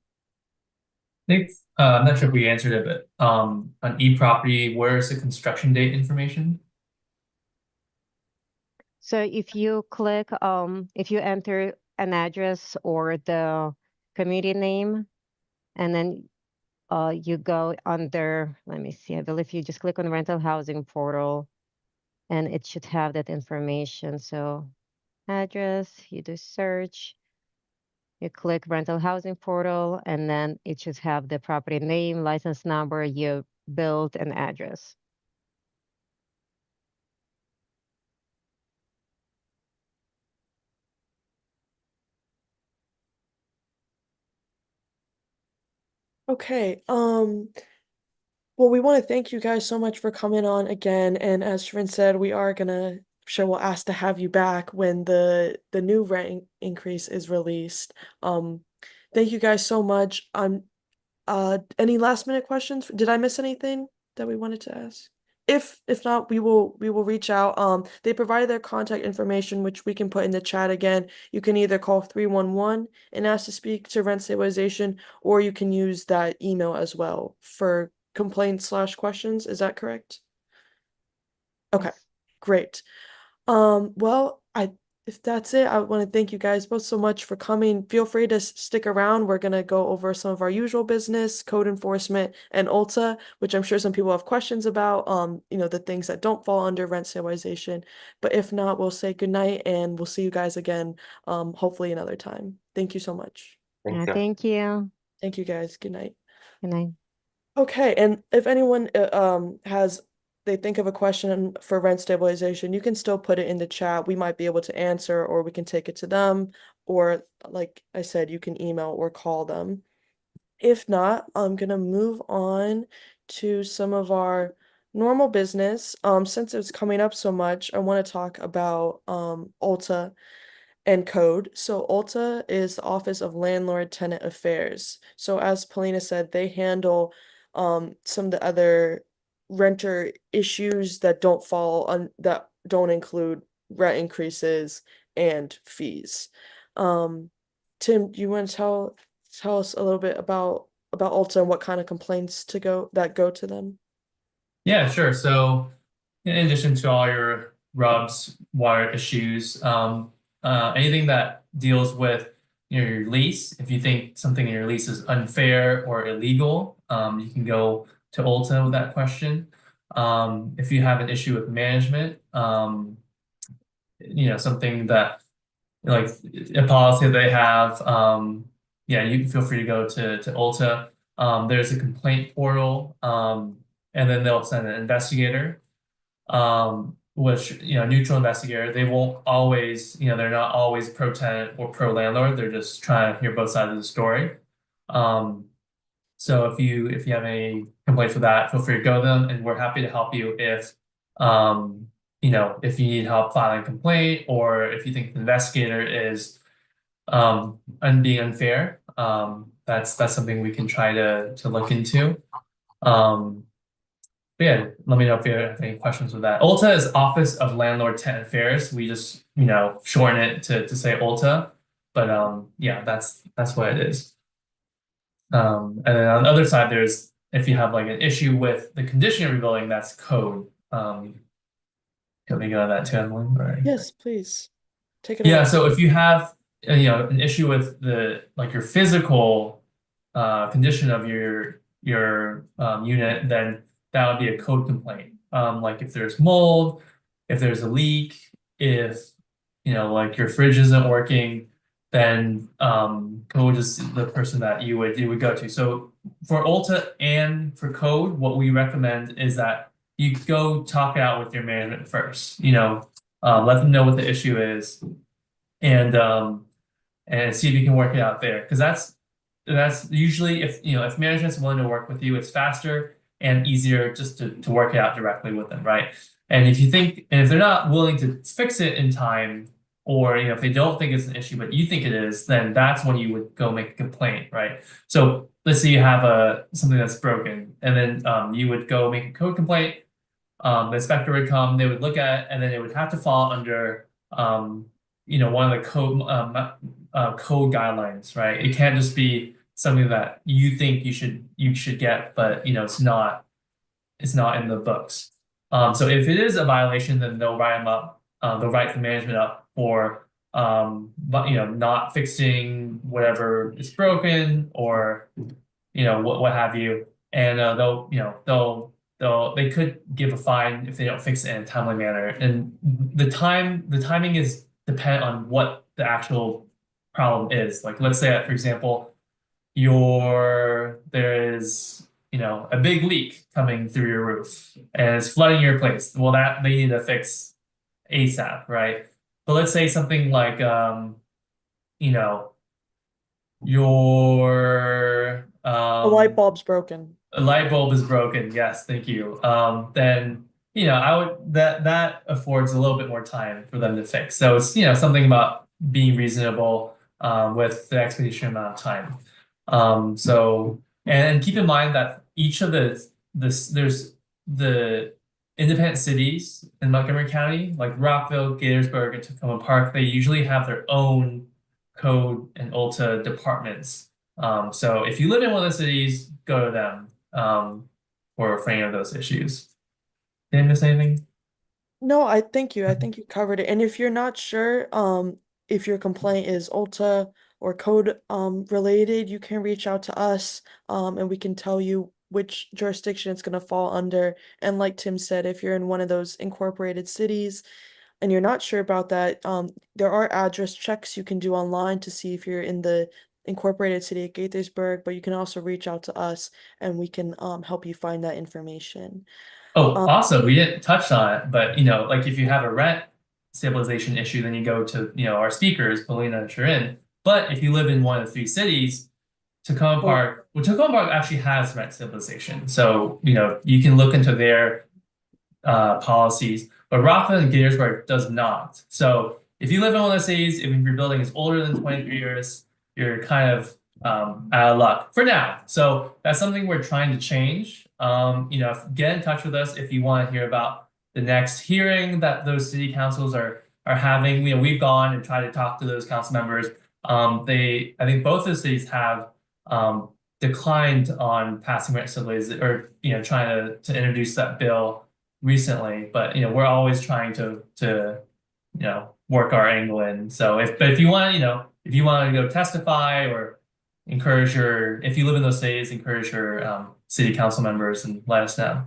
I think I'm not sure if we answered it, but on e-property, where is the construction date information? So if you click, if you enter an address or the community name, and then you go under, let me see, I believe you just click on rental housing portal and it should have that information. So address, you do search, you click rental housing portal, and then it should have the property name, license number, your build, and address. Okay. Well, we want to thank you guys so much for coming on again. And as Sharon said, we are gonna sure we'll ask to have you back when the new rent increase is released. Thank you guys so much. Any last minute questions? Did I miss anything that we wanted to ask? If not, we will reach out. They provided their contact information, which we can put in the chat again. You can either call 311 and ask to speak to rent stabilization, or you can use that email as well for complaints/questions. Is that correct? Okay, Yes. great. Well, if that's it, I want to thank you guys both so much for coming. Feel free to stick around. We're gonna go over some of our usual business, code enforcement, and Ulta, which I'm sure some people have questions about. The things that don't fall under rent stabilization. But if not, we'll say good night and we'll see you guys again, hopefully another time. Thank you so much. Thank you. Thank you. Thank you guys. Good night. Good night. Okay, and if anyone they think of a question for rent stabilization, you can still put it in the chat. We might be able to answer, or we can take it to them, or like I said, you can email or call them. If not, I'm gonna move on to some of our normal business. Since it's coming up so much, I want to talk about Ulta and code. So Ulta is the Office of Landlord Tenant Affairs. So as Polina said, they handle some of the other renter issues that don't include rent increases and fees. Tim, do you want to tell us a little bit about Ulta and what kind of complaints go to them? Yeah, sure. So in addition to all your rubs, water issues, anything that deals with your lease, if you think something in your lease is unfair or illegal, you can go to Ulta with that question. If you have an issue with management, something that like a policy that they have, yeah, you can feel free to go to Ulta. There's a complaint portal, and then they'll send an investigator, which, neutral investigator. They won't always, they're not always pro tenant or pro landlord. They're just trying to hear both sides of the story. So if you have any complaints with that, feel free to go to them, and we're happy to help you if if you need help filing a complaint, or if you think the investigator is being unfair. That's something we can try to look into. But yeah, let me know if you have any questions with that. Ulta is Office of Landlord Tenant Affairs. We just shorten it to say Ulta, but yeah, that's what it is. And then on the other side, there's, if you have like an issue with the condition of your building, that's code. Can we go to that too, Emily? Or... Yes, please. Take it Yeah, away. so if you have an issue with your physical condition of your unit, then that would be a code complaint. Like if there's mold, if there's a leak, if like your fridge isn't working, then code is the person that you would go to. So for Ulta and for code, what we recommend is that you go talk it out with your management first. Let them know what the issue is, and see if you can work it out there. Because that's usually, if management's willing to work with you, it's faster and easier just to work it out directly with them, right? And if they're not willing to fix it in time, or if they don't think it's an issue but you think it is, then that's when you would go make a complaint, right? So let's say you have something that's broken, and then you would go make a code complaint. The inspector would come, they would look at it, and then it would have to fall under one of the code guidelines, right? It can't just be something that you think you should get, but it's not in the books. So if it is a violation, then they'll write them up. They'll write the management up for not fixing whatever is broken, or what have you, and they could give a fine if they don't fix it in a timely manner. And the timing is dependent on what the actual problem is. Like, let's say that, for example, there is a big leak coming through your roof and it's flooding your place. Well, that they need to fix ASAP, right? But let's say something like your A light bulb's broken. a light bulb is broken. Yes, thank you. Then that affords a little bit more time for them to fix. So it's something about being reasonable with the expectation amount of time. So, and keep in mind that each of there's the independent cities in Montgomery County, like Rockville, Gaithersburg, and Tacoma Park. They usually have their own code and Ulta departments. So if you live in one of the cities, go to them for any of those issues. Did I miss anything? No, I thank you. I think you covered it. And if you're not sure, if your complaint is Ulta or code related, you can reach out to us, and we can tell you which jurisdiction it's going to fall under. And like Tim said, if you're in one of those incorporated cities and you're not sure about that, there are address checks you can do online to see if you're in the incorporated city of Gaithersburg, but you can also reach out to us and we can help you find that information. Oh, awesome. We didn't touch on it, but like if you have a rent stabilization issue, then you go to our speakers, Polina and Sharon. But if you live in one of the three cities, Tacoma Park, Tacoma Park actually has rent stabilization. So, you can look into their policies, but Rockville and Gaithersburg does not. So if you live in one of the cities, if your building is older than 23 years, you're kind of out of luck for now. So that's something we're trying to change. Get in touch with us if you want to hear about the next hearing that those city councils are having. We've gone and tried to talk to those council members. I think both of the cities have declined on passing rent stabilization or trying to introduce that bill recently. But we're always trying to work our angle in. So if you want if you want to go testify or encourage if you live in those cities, encourage your city council members and let us know.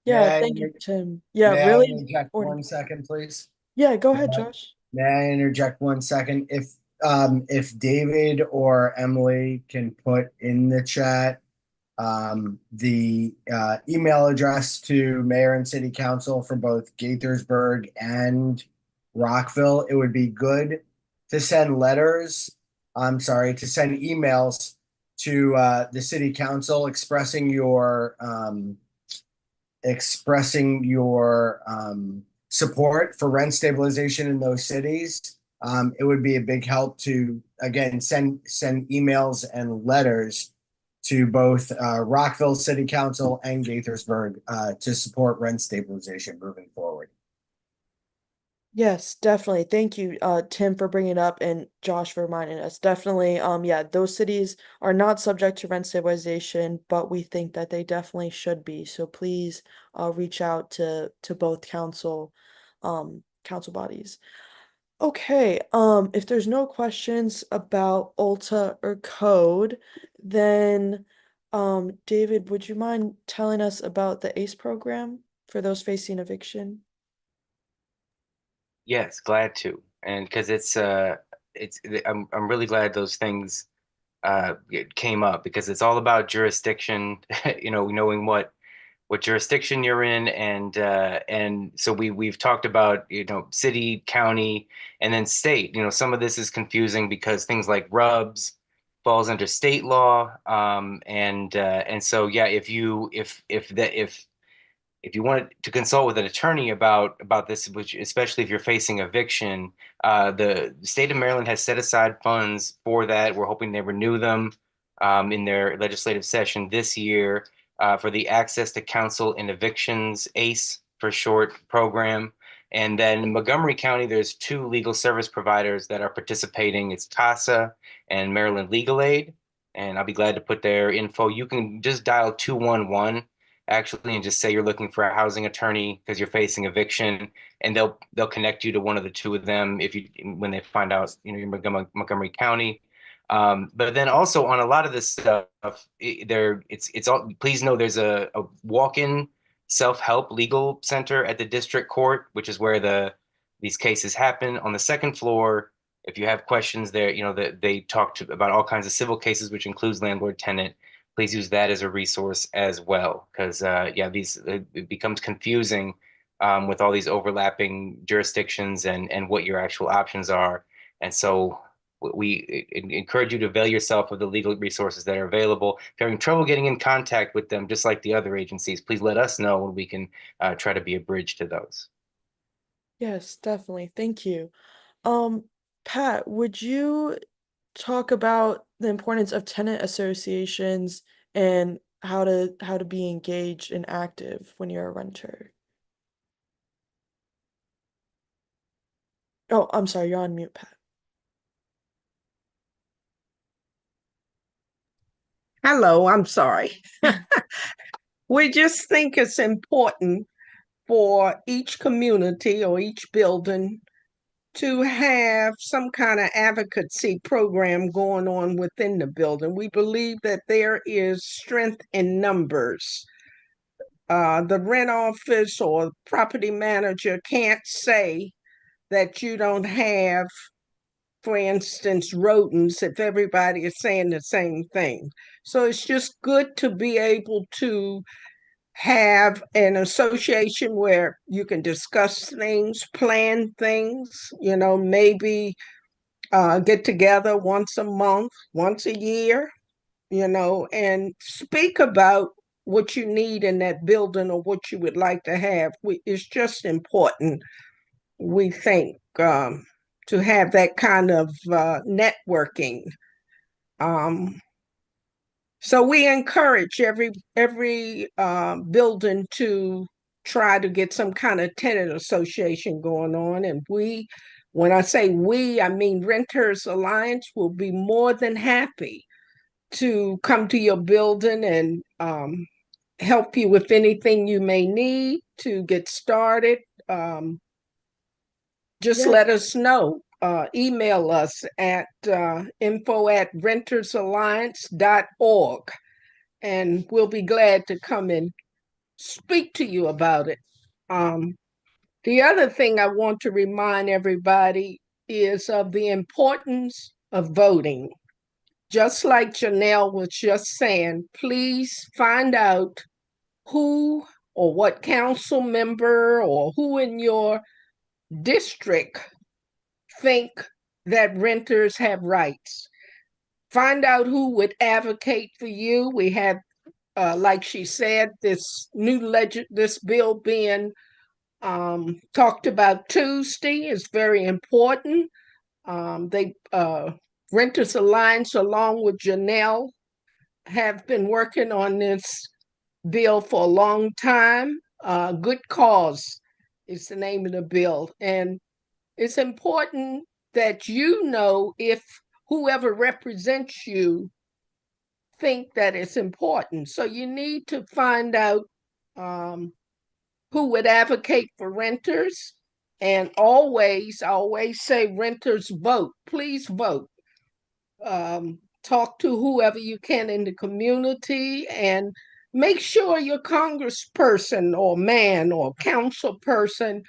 Yeah, May I thank you, inter- Tim. Yeah, May I really interject important. 1 second, please? Yeah, go ahead, May I- Josh. May I interject 1 second? If David or Emily can put in the chat the email address to mayor and city council for both Gaithersburg and Rockville, it would be good to send to send emails to the city council expressing your support for rent stabilization in those cities. It would be a big help to, again, send emails and letters to both Rockville City Council and Gaithersburg to support rent stabilization moving forward. Yes, definitely. Thank you, Tim, for bringing it up and Josh for reminding us. Definitely, yeah, those cities are not subject to rent stabilization, but we think that they definitely should be. So please, reach out to both council bodies. Okay, if there's no questions about Ulta or code, then, David, would you mind telling us about the ACE program for those facing eviction? Yes, glad to. And because I'm really glad those things came up because it's all about jurisdiction, knowing what jurisdiction you're in, and so we've talked about city, county, and then state. Some of this is confusing because things like RUBS falls under state law, and so yeah, if you wanted to consult with an attorney about this, which especially if you're facing eviction, the state of Maryland has set aside funds for that. We're hoping they renew them in their legislative session this year for the Access to Counsel in Evictions, ACE for short, program. And then in Montgomery County, there's two legal service providers that are participating. It's CASA and Maryland Legal Aid. And I'll be glad to put their info. You can just dial 211 actually and just say you're looking for a housing attorney because you're facing eviction, and they'll connect you to one of the two of them when they find out you're in Montgomery County. But then also on a lot of this stuff, it's all. Please know there's a walk-in self-help legal center at the district court, which is where these cases happen. On the second floor, if you have questions there, they talk about all kinds of civil cases, which includes landlord-tenant. Please use that as a resource as well, because it becomes confusing with all these overlapping jurisdictions and what your actual options are. And so we encourage you to avail yourself of the legal resources that are available. If you're having trouble getting in contact with them, just like the other agencies, please let us know and we can try to be a bridge to those. Yes, definitely. Thank you. Pat, would you talk about the importance of tenant associations and how to be engaged and active when you're a renter? Oh, I'm sorry, you're on mute, Pat. Hello, I'm sorry. We just think it's important for each community or each building to have some kind of advocacy program going on within the building. We believe that there is strength in numbers. The rent office or property manager can't say that you don't have, for instance, rodents if everybody is saying the same thing. So it's just good to be able to have an association where you can discuss things, plan things, maybe get together once a month, once a year, and speak about what you need in that building or what you would like to have. It's just important, we think, to have that kind of networking. So we encourage every building to try to get some kind of tenant association going on, and we When I say we, I mean Renters Alliance will be more than happy to come to your building and help you with anything you may need to get started. Just Yes. let us know. Email us at info@rentersalliance.org, and we'll be glad to come and speak to you about it. The other thing I want to remind everybody is of the importance of voting. Just like Janelle was just saying, please find out who or what council member or who in your district think that renters have rights. Find out who would advocate for you. We have, like she said, this bill being talked about Tuesday is very important. Renters Alliance, along with Janelle, have been working on this bill for a long time. Good Cause is the name of the bill. And it's important that you know if whoever represents you think that it's important. So you need to find out who would advocate for renters. And I always say renters vote. Please vote. Talk to whoever you can in the community and make sure your congressperson or man or council person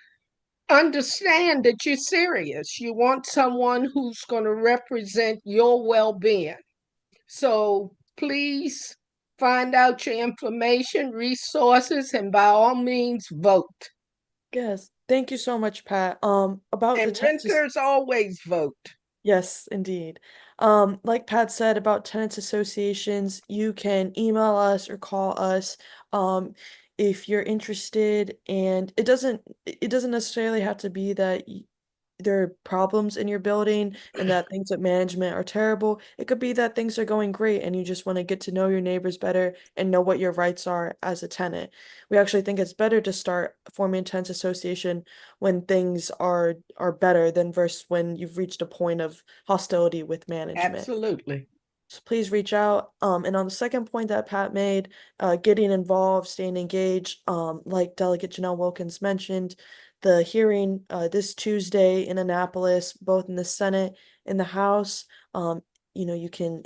understand that you're serious. You want someone who's going to represent your well-being. So please find out your information, resources, and by all means vote. Yes. Thank you so much, Pat. About the And tenants. renters always vote. Yes, indeed. Like Pat said about tenants associations, you can email us or call us if you're interested, and it doesn't necessarily have to be that there are problems in your building and that things with management are terrible. It could be that things are going great and you just want to get to know your neighbors better and know what your rights are as a tenant. We actually think it's better to start forming a tenants association when things are better than versus when you've reached a point of hostility with management. Absolutely. So please reach out. And on the second point that Pat made, getting involved, staying engaged, like Delegate Janelle Wilkins mentioned, the hearing this Tuesday in Annapolis, both in the Senate and the House. You can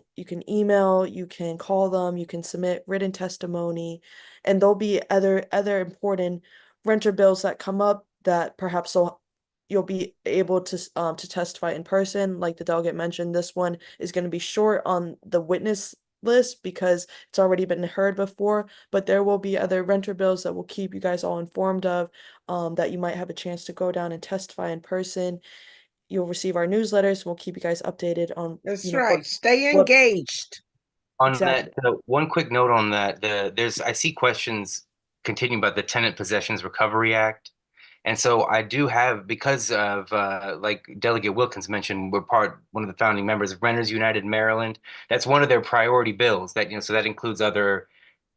email, you can call them, you can submit written testimony, and there'll be other important renter bills that come up that perhaps you'll be able to testify in person. Like the delegate mentioned, this one is going to be short on the witness list because it's already been heard before, but there will be other renter bills that will keep you guys all informed of, that you might have a chance to go down and testify in person. You'll receive our newsletters. We'll keep you guys updated on That's what right. Stay what- engaged. On Exactly. that, one quick note on that, I see questions continuing about the Tenant Possessions Recovery Act. And so I do have, because of like Delegate Wilkins mentioned, one of the founding members of Renters United Maryland. That's one of their priority bills that, so that includes other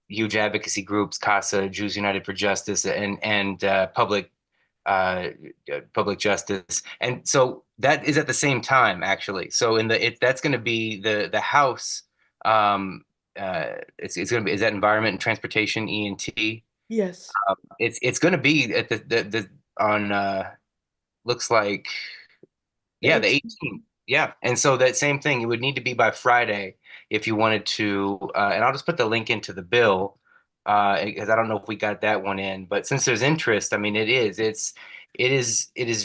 huge advocacy groups, CASA, Jews United for Justice, and public justice. And so that is at the same time, actually. So that's going to be the House. It's going to be, is that Environment and Transportation, E&T? Yes. It's going to be at the on looks like, yeah, the 18th. Yeah. And so that same thing, it would need to be by Friday if you wanted to, and I'll just put the link into the bill, because I don't know if we got that one in, but since there's interest, I mean, it is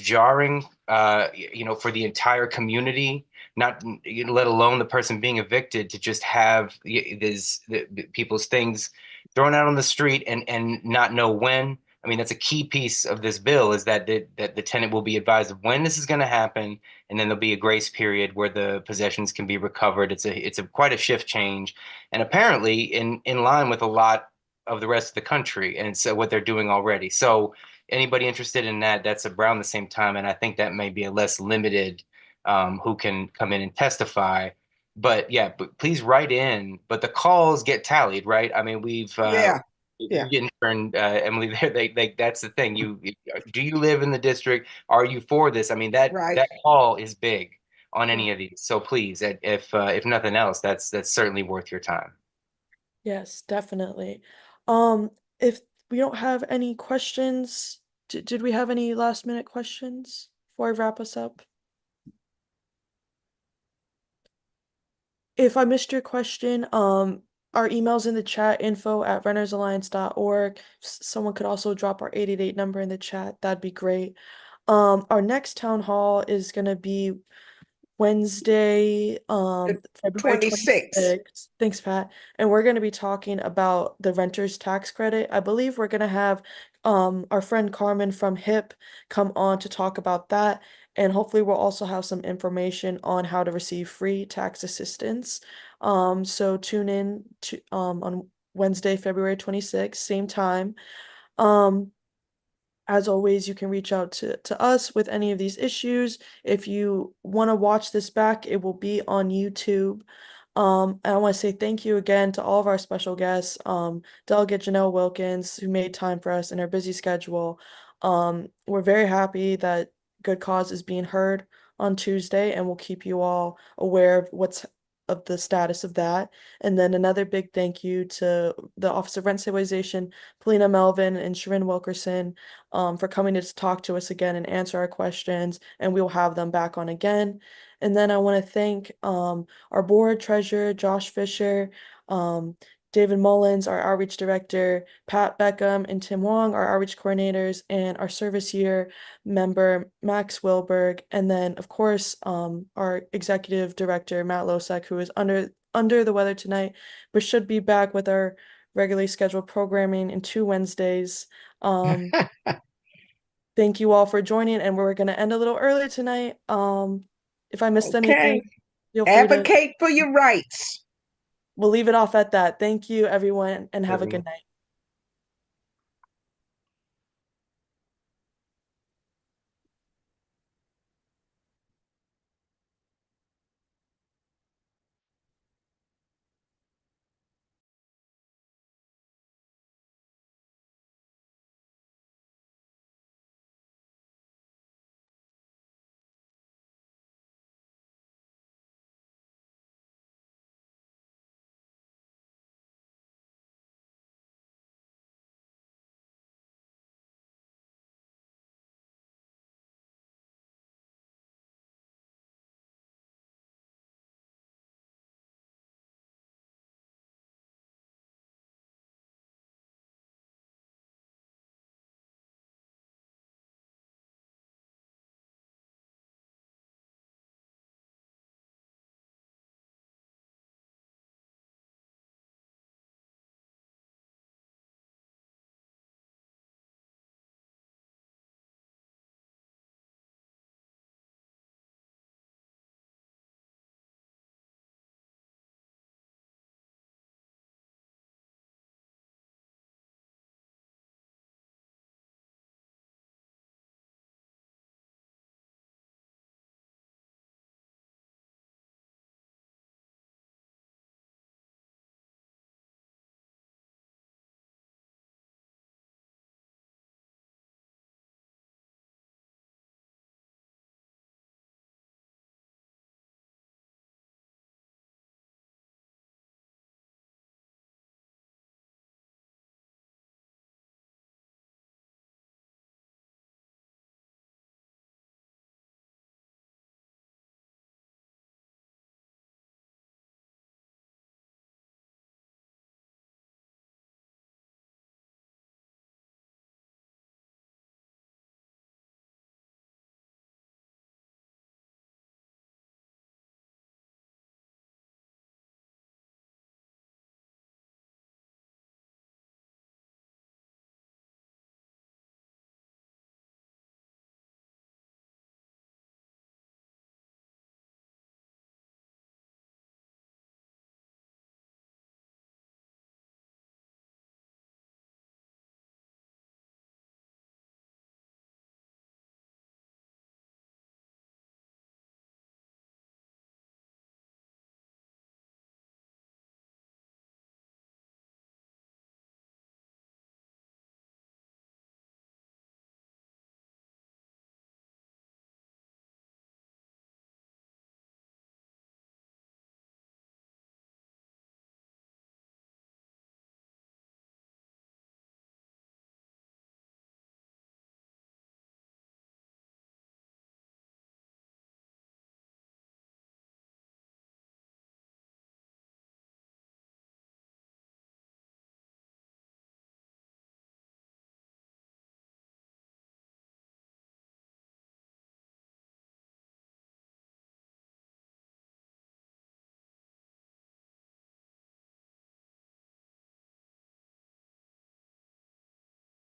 jarring, for the entire community, not let alone the person being evicted, to just have people's things thrown out on the street and not know when. I mean, that's a key piece of this bill, is that the tenant will be advised of when this is going to happen, and then there'll be a grace period where the possessions can be recovered. It's quite a shift change, and apparently in line with a lot of the rest of the country, and so what they're doing already. So anybody interested in that, that's around the same time, and I think that may be a less limited who can come in and testify. But yeah, but please write in. But the calls get tallied, right? I mean, Yeah. Yeah. You're getting turned, Emily, there, that's the thing. Do you live in the district? Are you for this? I mean, that Right. call is big on any of these. So please, if nothing else, that's certainly worth your time. Yes, definitely. Um, if we don't have any questions, did we have any last minute questions before I wrap us up? If I missed your question, our email's in the chat, info@rentersalliance.org. Someone could also drop our 888 number in the chat. That'd be great. Our next town hall is gonna be Wednesday, February 26. 26th. Thanks, Pat. And we're going to be talking about the renter's tax credit. I believe we're going to have our friend Carmen from HIP come on to talk about that. And hopefully we'll also have some information on how to receive free tax assistance. So tune in to on Wednesday, February 26th, same time. As always, you can reach out to us with any of these issues. If you want to watch this back, it will be on YouTube. And I want to say thank you again to all of our special guests, Delegate Janelle Wilkins, who made time for us in her busy schedule. We're very happy that Good Cause is being heard on Tuesday, and we'll keep you all aware of the status of that. And then another big thank you to the Office of Rent Stabilization, Polina Melvin and Sharon Wilkerson, for coming to talk to us again and answer our questions, and we'll have them back on again. And then I want to thank our board treasurer, Josh Fisher, David Mullins, our outreach director, Pat Beckham and Tim Wong, our outreach coordinators, and our service year member, Max Wilberg. And then, of course, our executive director, Matt Losek, who is under the weather tonight, but should be back with our regularly scheduled programming in 2 Wednesdays. Thank you all for joining, and we're going to end a little early tonight. If I missed anything, Okay. feel free to. Advocate for your rights. We'll leave it off at that. Thank you, everyone, and have a good Everyone. night.